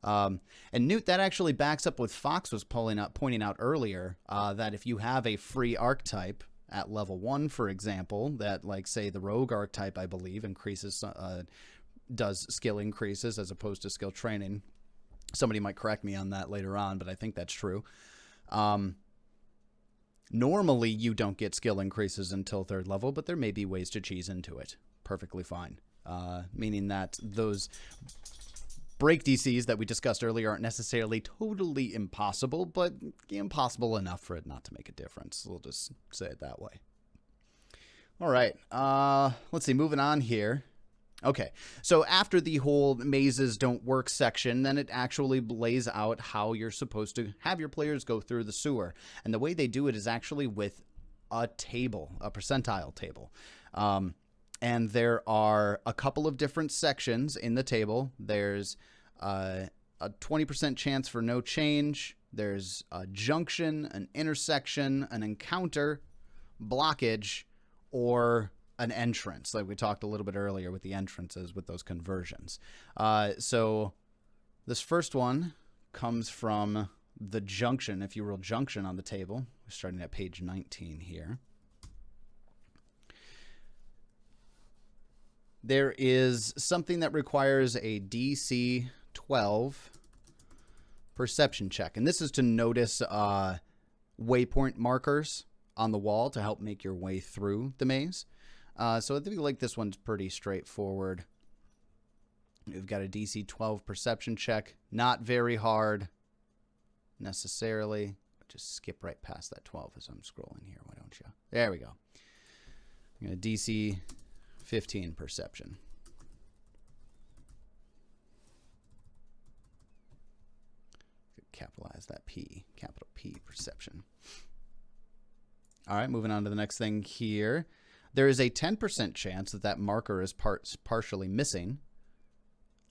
And Newt, that actually backs up what Fox was pointing out earlier, that if you have a free archetype at level 1, for example, that like say the rogue archetype, I believe, increases does skill increases as opposed to skill training. Somebody might correct me on that later on, but I think that's true. Normally, you don't get skill increases until 3rd level, but there may be ways to cheese into it. Perfectly fine. Meaning that those break DCs that we discussed earlier aren't necessarily totally impossible, but impossible enough for it not to make a difference. We'll just say it that way. All right. Let's see. Moving on here. Okay, so after the whole mazes don't work section, then it actually lays out how you're supposed to have your players go through the sewer. And the way they do it is actually with a table, a percentile table. And there are a couple of different sections in the table. There's a 20% chance for no change. There's a junction, an intersection, an encounter, blockage, or an entrance, like we talked a little bit earlier with the entrances with those conversions. So this first one comes from the junction. If you roll junction on the table, we're starting at page 19 here. There is something that requires a DC 12 perception check. And this is to notice waypoint markers on the wall to help make your way through the maze. So I think like this one's pretty straightforward. We've got a DC 12 perception check. Not very hard necessarily. Just skip right past that 12 as I'm scrolling here. Why don't you? There we go. I'm going to DC 15 perception. Capitalize that P. Capital P perception. All right, moving on to the next thing here. There is a 10% chance that that marker is partially missing,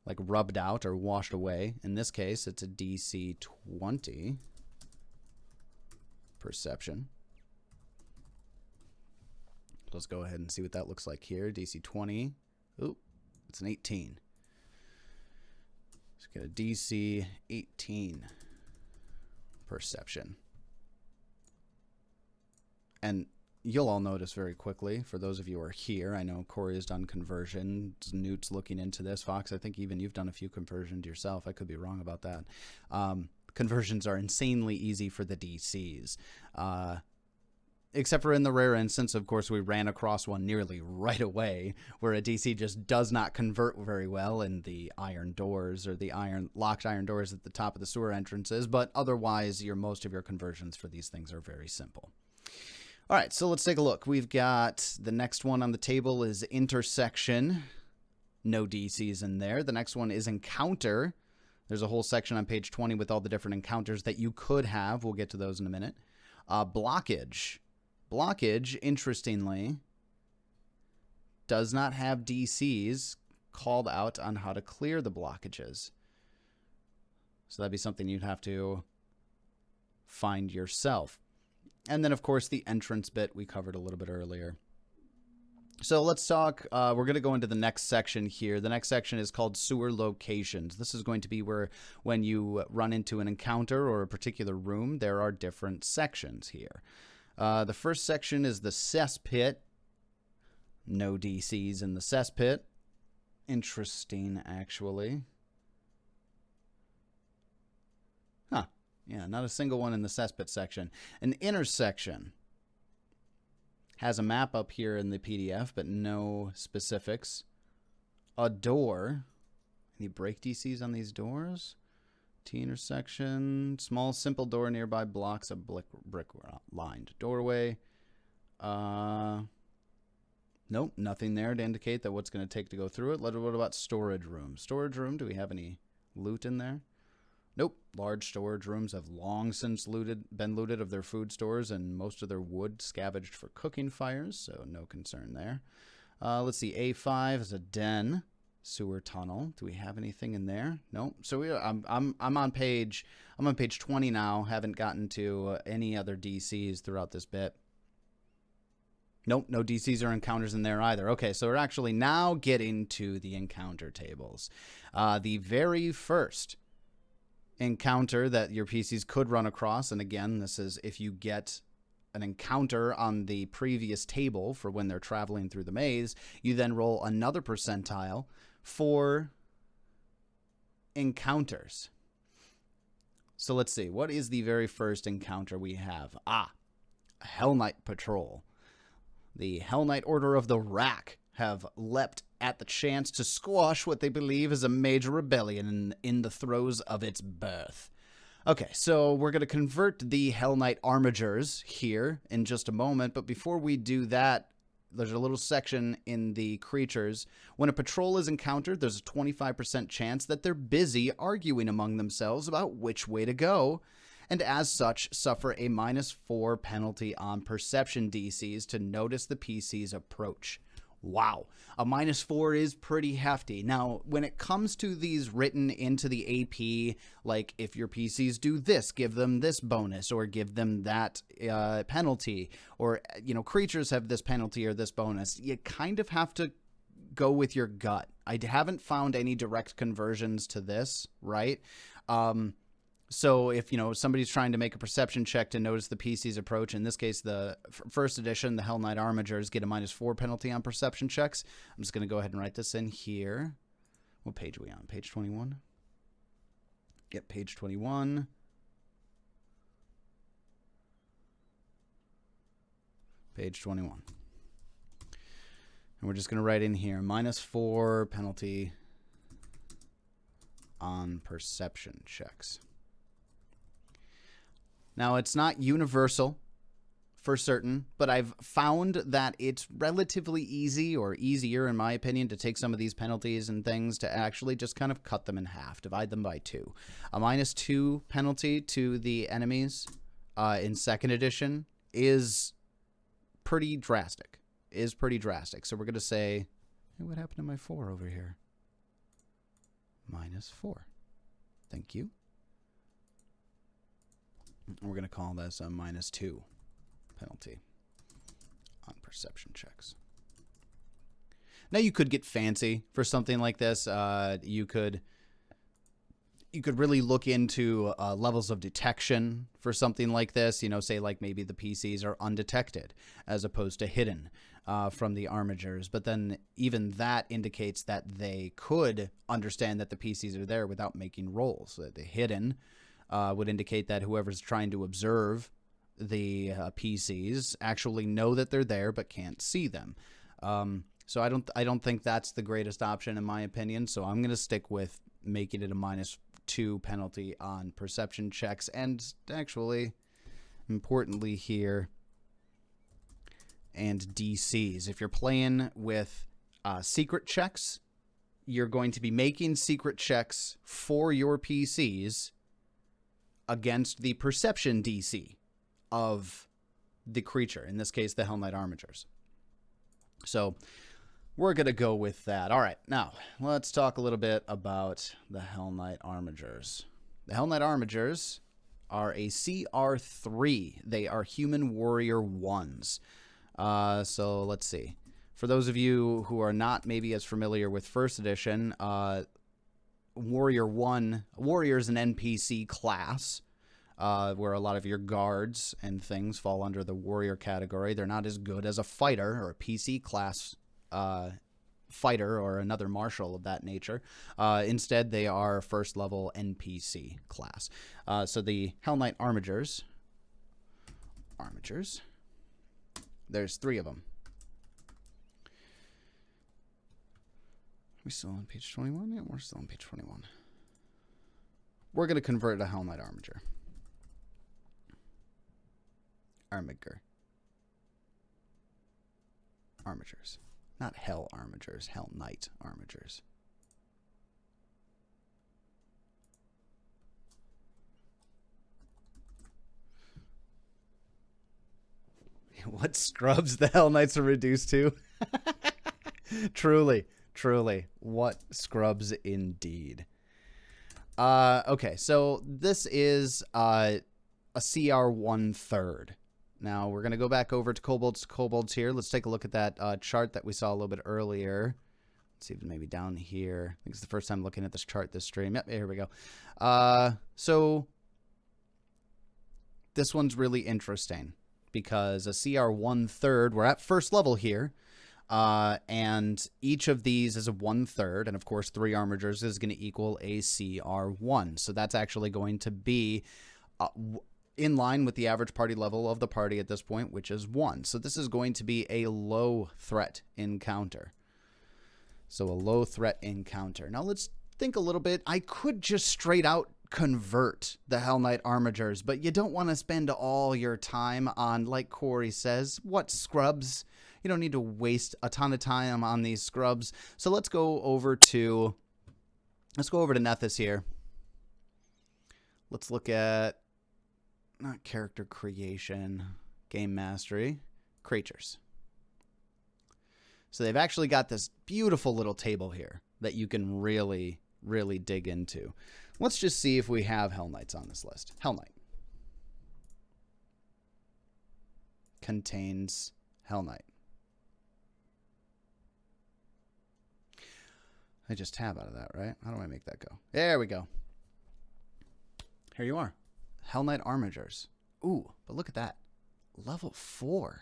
like rubbed out or washed away. In this case, it's a DC 20 perception. Let's go ahead and see what that looks like here. DC 20. Ooh, it's an 18. Let's get a DC 18 perception. And you'll all notice very quickly, for those of you who are here, I know Corey has done conversions. Newt's looking into this. Fox, I think even you've done a few conversions yourself. I could be wrong about that. Conversions are insanely easy for the DCs. Except for in the rare instance, of course, we ran across one nearly right away where a DC just does not convert very well in the iron doors or the locked iron doors at the top of the sewer entrances. But otherwise, most of your conversions for these things are very simple. All right, so let's take a look. We've got the next one on the table is intersection. No DCs in there. The next one is encounter. There's a whole section on page 20 with all the different encounters that you could have. We'll get to those in a minute. Blockage. Blockage, interestingly, does not have DCs called out on how to clear the blockages. So that'd be something you'd have to find yourself. And then, of course, the entrance bit we covered a little bit earlier. So let's talk, we're going to go into the next section here. The next section is called sewer locations. This is going to be where when you run into an encounter or a particular room, there are different sections here. The first section is the cesspit. No DCs in the cesspit. Interesting, actually. Huh. Yeah, not a single one in the cesspit section. An intersection has a map up here in the PDF, but no specifics. A door. Any break DCs on these doors? T intersection. Small, simple door nearby blocks a brick-lined doorway. Nope, nothing there to indicate that what's going to take to go through it. What about storage room? Storage room, do we have any loot in there? Nope. Large storage rooms have long since been looted of their food stores and most of their wood scavenged for cooking fires, so no concern there. Let's see. A5 is a den. Sewer tunnel. Do we have anything in there? Nope. So I'm on page 20 now. Haven't gotten to any other DCs throughout this bit. Nope, no DCs or encounters in there either. Okay, so we're actually now getting to the encounter tables. The very first encounter that your PCs could run across, and again, this is if you get an encounter on the previous table for when they're traveling through the maze, you then roll another percentile for encounters. So let's see, what is the very first encounter we have? Hell Knight Patrol. The Hell Knight Order of the Rack have leapt at the chance to squash what they believe is a major rebellion in the throes of its birth. Okay, so we're going to convert the Hell Knight Armigers here in just a moment, but before we do that, there's a little section in the creatures. When a patrol is encountered, there's a 25% chance that they're busy arguing among themselves about which way to go, and as such, suffer a -4 penalty on perception DCs to notice the PC's approach. Wow, a -4 is pretty hefty. Now, when it comes to these written into the AP, like if your PCs do this, give them this bonus, or give them that penalty, or, you know, creatures have this penalty or this bonus, you kind of have to go with your gut. I haven't found any direct conversions to this, right? So if, you know, somebody's trying to make a perception check to notice the PC's approach, in this case, the first edition, the Hell Knight Armigers get a -4 penalty on perception checks. I'm just going to go ahead and write this in here. What page are we on? Page 21? Yep, page 21. Page 21. And we're just going to write in here, -4 penalty on perception checks. Now, it's not universal for certain, but I've found that it's relatively easy, or easier in my opinion, to take some of these penalties and things to actually just kind of cut them in half, divide them by 2. A -2 penalty to the enemies in 2nd edition is pretty drastic. So we're going to say, hey, what happened to my 4 over here? -4. Thank you. We're going to call this a -2 penalty on perception checks. Now, you could get fancy for something like this. You could really look into levels of detection for something like this. You know, say like maybe the PCs are undetected as opposed to hidden from the Armigers. But then even that indicates that they could understand that the PCs are there without making rolls. So the hidden would indicate that whoever's trying to observe the PCs actually know that they're there but can't see them. So I don't think that's the greatest option in my opinion. So I'm going to stick with making it a -2 penalty on perception checks, and actually, importantly here, and DCs. If you're playing with secret checks, you're going to be making secret checks for your PCs against the perception DC of the creature, in this case, the Hell Knight Armigers. So we're going to go with that. All right, now let's talk a little bit about the Hell Knight Armigers. The Hell Knight Armigers are a CR3. They are human warrior 1s. So let's see. For those of you who are not maybe as familiar with 1st edition, Warrior is an NPC class, where a lot of your guards and things fall under the warrior category. They're not as good as a fighter or a PC class fighter or another martial of that nature. Instead, they are 1st level NPC class. So the Hell Knight Armigers, there's 3 of them. Are we still on page 21? Yeah, we're still on page 21. We're going to convert a Hell Knight Armiger. Armigers. Not Hell Armigers, Hell Knight Armigers. What scrubs the Hell Knights are reduced to? Truly. What scrubs indeed. Okay, so this is a CR 1/3. Now, we're going to go back over to kobolds here. Let's take a look at that chart that we saw a little bit earlier. Let's see if maybe down here. I think it's the first time looking at this chart this stream. Yep, here we go. So this one's really interesting because a CR 1/3, we're at 1st level here. And each of these is a 1/3, and of course 3 Armigers is going to equal a CR1. So that's actually going to be in line with the average party level of the party at this point, which is 1. So this is going to be a low threat encounter. So a low threat encounter. Now let's think a little bit. I could just straight out convert the Hell Knight Armigers, but you don't want to spend all your time on, like Corey says, what scrubs? You don't need to waste a ton of time on these scrubs. So let's go over to Nethys here. Let's look at not character creation, game mastery, creatures. So they've actually got this beautiful little table here that you can really, really dig into. Let's just see if we have Hell Knights on this list. Hell Knight contains Hell Knight. I just tab out of that, right? How do I make that go? There we go. Here you are. Hell Knight Armigers. Ooh, but look at that. Level 4.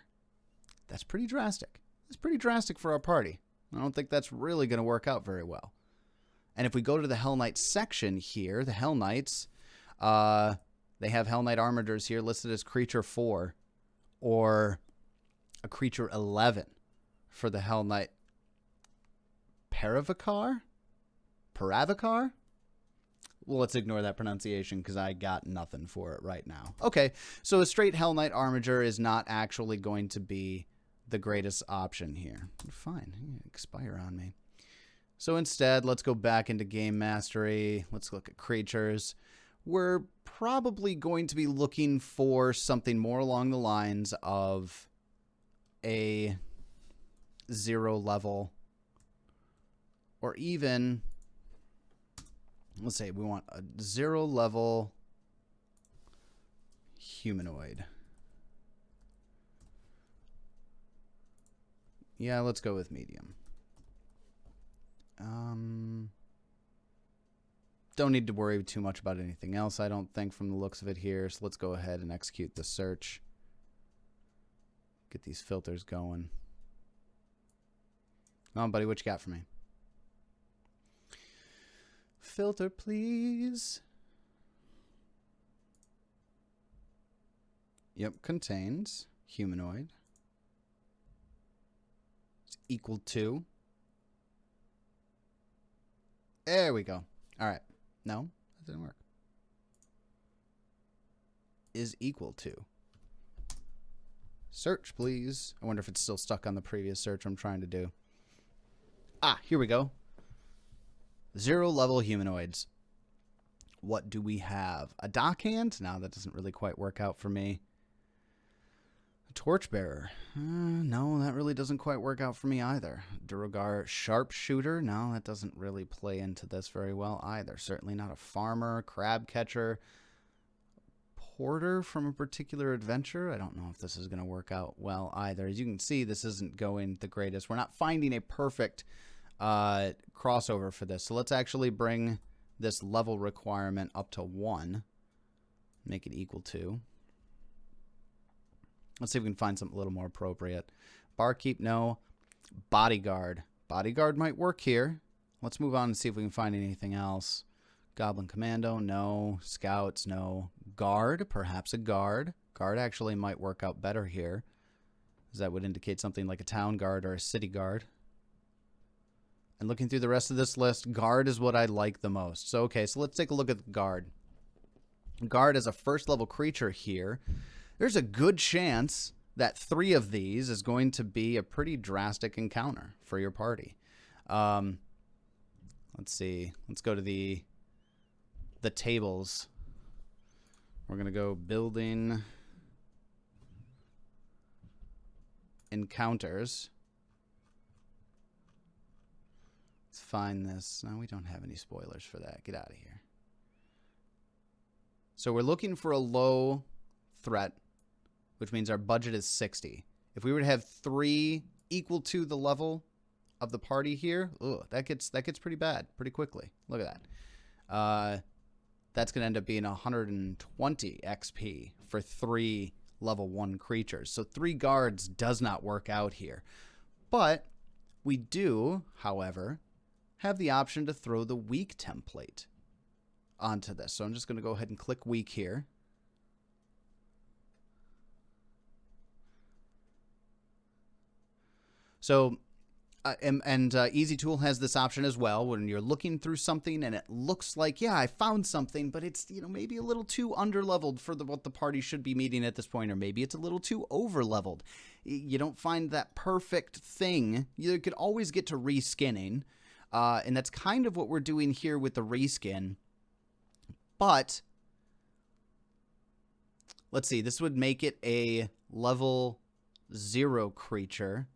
That's pretty drastic. That's pretty drastic for our party. I don't think that's really going to work out very well. And if we go to the Hell Knight section here, the Hell Knights, they have Hell Knight Armigers here listed as creature 4 or a creature 11 for the Hell Knight Paravikar? Paravikar? Well, let's ignore that pronunciation because I got nothing for it right now. Okay, so a straight Hell Knight Armiger is not actually going to be the greatest option here. Fine, expire on me. So instead, let's go back into Game Mastery. Let's look at creatures. We're probably going to be looking for something more along the lines of a 0 level, or even, let's say we want a 0 level humanoid. Yeah, let's go with medium. Don't need to worry too much about anything else, I don't think, from the looks of it here. So let's go ahead and execute the search. Get these filters going. Come on, buddy, what you got for me? Filter, please. Yep, contains humanoid. It's equal to. There we go. All right. No, that didn't work. Is equal to. Search, please. I wonder if it's still stuck on the previous search I'm trying to do. Ah, here we go. 0 level humanoids. What do we have? A dockhand? No, that doesn't really quite work out for me. A torchbearer. No, that really doesn't quite work out for me either. Duergar sharpshooter. No, that doesn't really play into this very well either. Certainly not a farmer, crab catcher, porter from a particular adventure. I don't know if this is going to work out well either. As you can see, this isn't going the greatest. We're not finding a perfect crossover for this. So let's actually bring this level requirement up to 1. Make it equal to. Let's see if we can find something a little more appropriate. Barkeep, no. Bodyguard. Bodyguard might work here. Let's move on and see if we can find anything else. Goblin Commando, no. Scouts, no. Guard, perhaps a guard. Guard actually might work out better here, as that would indicate something like a town guard or a city guard. And looking through the rest of this list, guard is what I like the most. So, okay, so let's take a look at the guard. Guard is a first level creature here. There's a good chance that 3 of these is going to be a pretty drastic encounter for your party. Let's see. Let's go to the tables. We're going to go building encounters. Let's find this. No, we don't have any spoilers for that. Get out of here. So we're looking for a low threat, which means our budget is 60. If we were to have 3 equal to the level of the party here, ugh, that gets pretty bad pretty quickly. Look at that. That's going to end up being 120 XP for 3 level 1 creatures. So 3 guards does not work out here. But we do, however, have the option to throw the weak template onto this. So I'm just going to go ahead and click weak here. So Easy Tool has this option as well when you're looking through something and it looks like, yeah, I found something, but it's, maybe a little too underleveled for what the party should be meeting at this point, or maybe it's a little too overleveled. You don't find that perfect thing. You could always get to reskinning, and that's kind of what we're doing here with the reskin. But let's see, this would make it a level 0 creature.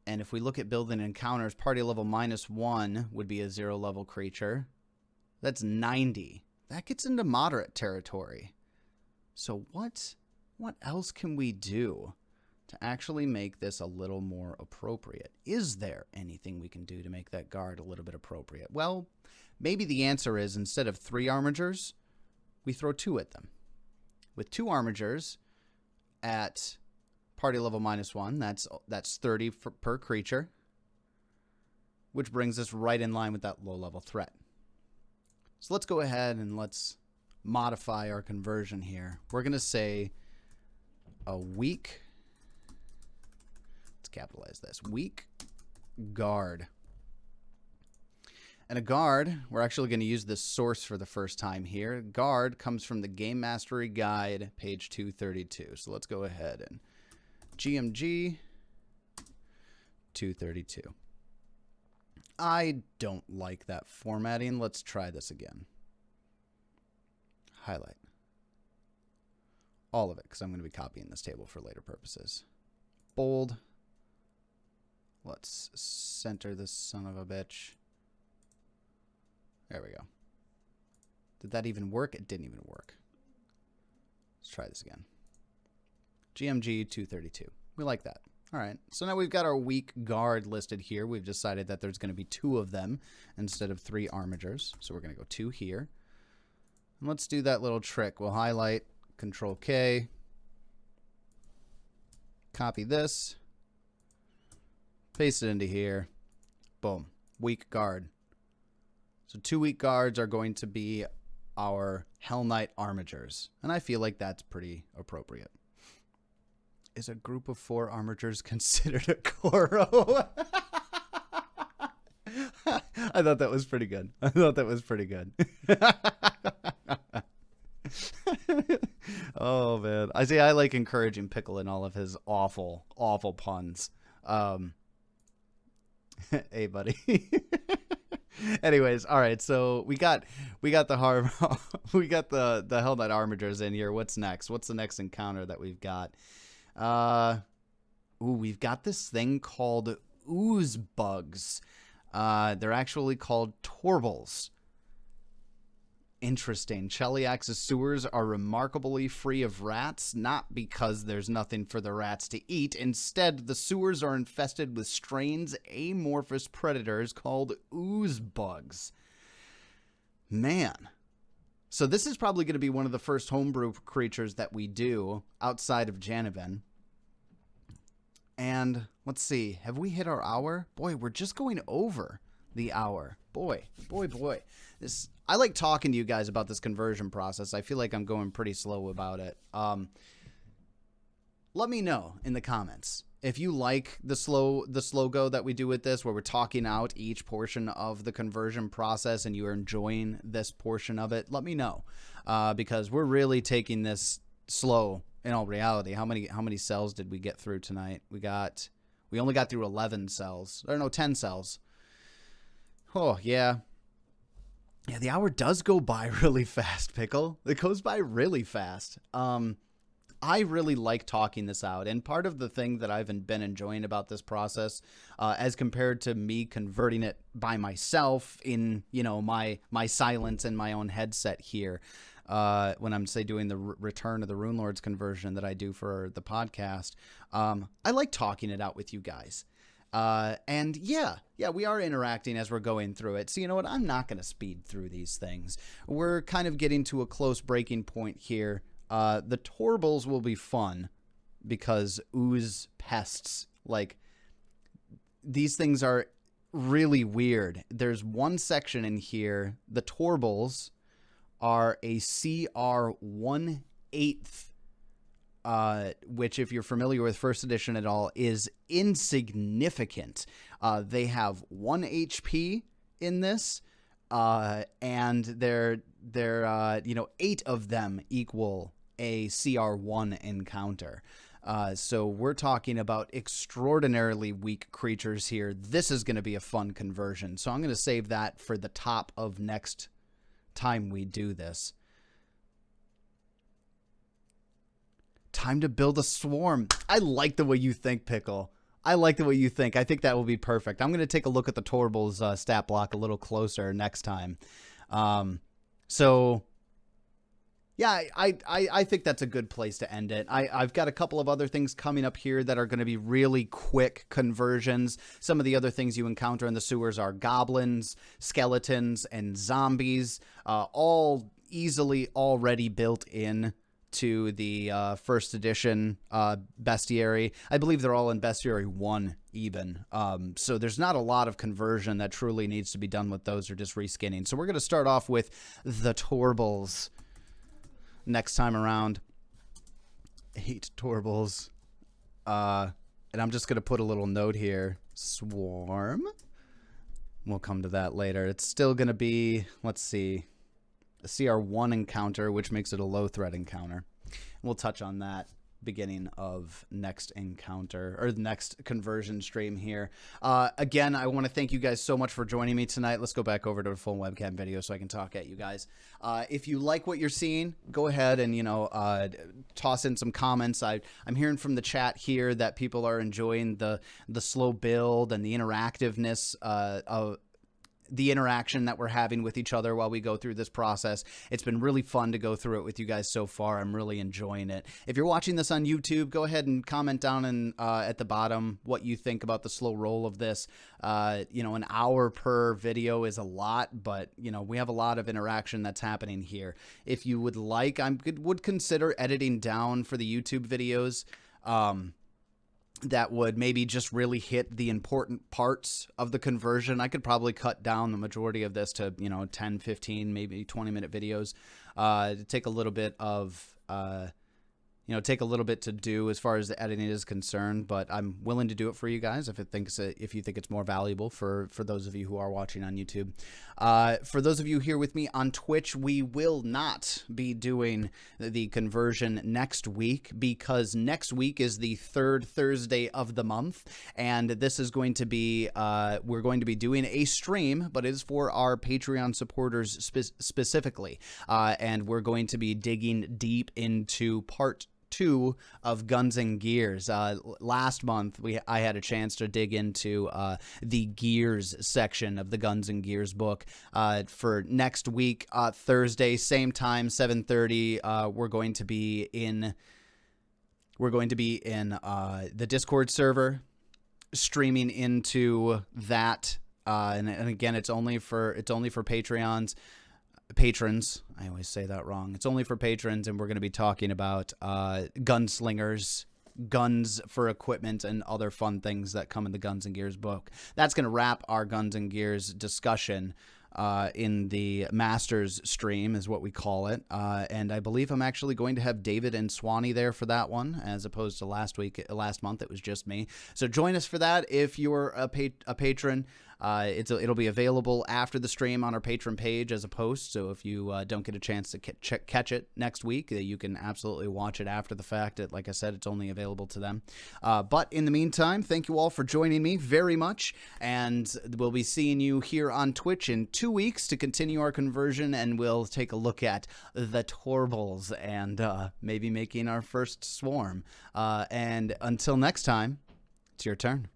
And if we look at building encounters, party level -1 would be a 0 level creature. That's 90. That gets into moderate territory. So what else can we do to actually make this a little more appropriate? Is there anything we can do to make that guard a little bit appropriate? Well, maybe the answer is instead of 3 armigers, we throw 2 at them. With 2 armigers at party level -1, that's 30 per creature, which brings us right in line with that low-level threat. So let's go ahead and let's modify our conversion here. We're going to say a weak, let's capitalize this, weak guard. And a guard, we're actually going to use this source for the first time here. Guard comes from the Game Mastery Guide, page 232. So let's go ahead and GMG 232. I don't like that formatting. Let's try this again. Highlight all of it because I'm going to be copying this table for later purposes. Bold. Let's center this son of a bitch. There we go. Did that even work? It didn't even work. Let's try this again. GMG 232. We like that. All right. So now we've got our weak guard listed here. We've decided that there's going to be 2 of them instead of 3 armigers. So we're going to go 2 here. And let's do that little trick. We'll highlight, Control K, copy this, paste it into here. Boom. Weak guard. So 2 weak guards are going to be our Hell Knight armigers. And I feel like that's pretty appropriate. Is a group of 4 armigers considered a Koro? I thought that was pretty good. Oh, man. I like encouraging Pickle in all of his awful, awful puns. Hey, buddy. Anyways, all right. So we got the the Hell Knight armigers in here. What's next? What's the next encounter that we've got? We've got this thing called ooze bugs. They're actually called torbles. Interesting. Cheliax's sewers are remarkably free of rats, not because there's nothing for the rats to eat. Instead, the sewers are infested with strange amorphous predators called ooze bugs. Man. So this is probably going to be one of the first homebrew creatures that we do outside of Janavan. And let's see. Have we hit our hour? Boy, we're just going over the hour. Boy. I like talking to you guys about this conversion process. I feel like I'm going pretty slow about it. Let me know in the comments if you like the slow go that we do with this, where we're talking out each portion of the conversion process and you are enjoying this portion of it. Let me know, because we're really taking this slow in all reality. How many cells did we get through tonight? We only got through 11 cells. Or no, 10 cells. Oh, yeah. Yeah, the hour does go by really fast, Pickle. It goes by really fast. I really like talking this out, and part of the thing that I've been enjoying about this process, as compared to me converting it by myself in, my silence and my own headset here, when I'm, say, doing the Return of the Rune Lords conversion that I do for the podcast, I like talking it out with you guys. And yeah, we are interacting as we're going through it. So you know what? I'm not going to speed through these things. We're kind of getting to a close breaking point here. The Torbles will be fun because ooze pests, like, these things are really weird. There's one section in here. The Torbles are a CR 1/8 which if you're familiar with first edition at all, is insignificant. They have 1 HP in this, and they're 8 of them equal a CR1 encounter. So we're talking about extraordinarily weak creatures here. This is going to be a fun conversion. So I'm going to save that for the top of next time we do this. Time to build a swarm. I like the way you think, Pickle. I like the way you think. I think that will be perfect. I'm going to take a look at the Torbal's stat block a little closer next time. So... yeah, I think that's a good place to end it. I've got a couple of other things coming up here that are going to be really quick conversions. Some of the other things you encounter in the sewers are goblins, skeletons, and zombies, all easily already built in to the first edition bestiary. I believe they're all in bestiary 1 even. So there's not a lot of conversion that truly needs to be done with those or just reskinning. So we're going to start off with the Torbals. Next time around, 8 Torbals. And I'm just going to put a little note here. Swarm. We'll come to that later. It's still going to be, let's see, a CR1 encounter, which makes it a low threat encounter. We'll touch on that beginning of next encounter or the next conversion stream here. Again, I want to thank you guys so much for joining me tonight. Let's go back over to the full webcam video so I can talk at you guys. If you like what you're seeing, go ahead and toss in some comments. I'm hearing from the chat here that people are enjoying the slow build and the interactiveness of the interaction that we're having with each other while we go through this process. It's been really fun to go through it with you guys so far. I'm really enjoying it. If you're watching this on YouTube, go ahead and comment down at the bottom what you think about the slow roll of this. An hour per video is a lot, but we have a lot of interaction that's happening here. If you would like, I would consider editing down for the YouTube videos. That would maybe just really hit the important parts of the conversion. I could probably cut down the majority of this to, 10, 15, maybe 20-minute videos. Take a little bit of, take a little bit to do as far as the editing is concerned, but I'm willing to do it for you guys if you think it's more valuable for those of you who are watching on YouTube. For those of you here with me on Twitch, we will not be doing the conversion next week because next week is the 3rd Thursday of the month, and this is going to be, we're going to be doing a stream, but it is for our Patreon supporters specifically, and we're going to be digging deep into part 2 of Guns and Gears. Last month I had a chance to dig into the Gears section of the Guns and Gears book. For next week, Thursday, same time, 7:30, we're going to be in the Discord server, streaming into that. And again, it's only for patrons. I always say that wrong. It's only for patrons, and we're going to be talking about gunslingers, guns for equipment, and other fun things that come in the Guns and Gears book. That's going to wrap our Guns and Gears discussion in the Masters stream, is what we call it. And I believe I'm actually going to have David and Swanee there for that one, as opposed to last month it was just me. So join us for that if you're a patron. It'll be available after the stream on our Patreon page as a post, so if you don't get a chance to catch it next week, you can absolutely watch it after the fact. Like I said, it's only available to them. But in the meantime, thank you all for joining me very much, and we'll be seeing you here on Twitch in 2 weeks to continue our conversion, and we'll take a look at the Torbals and maybe making our first swarm. And until next time, it's your turn.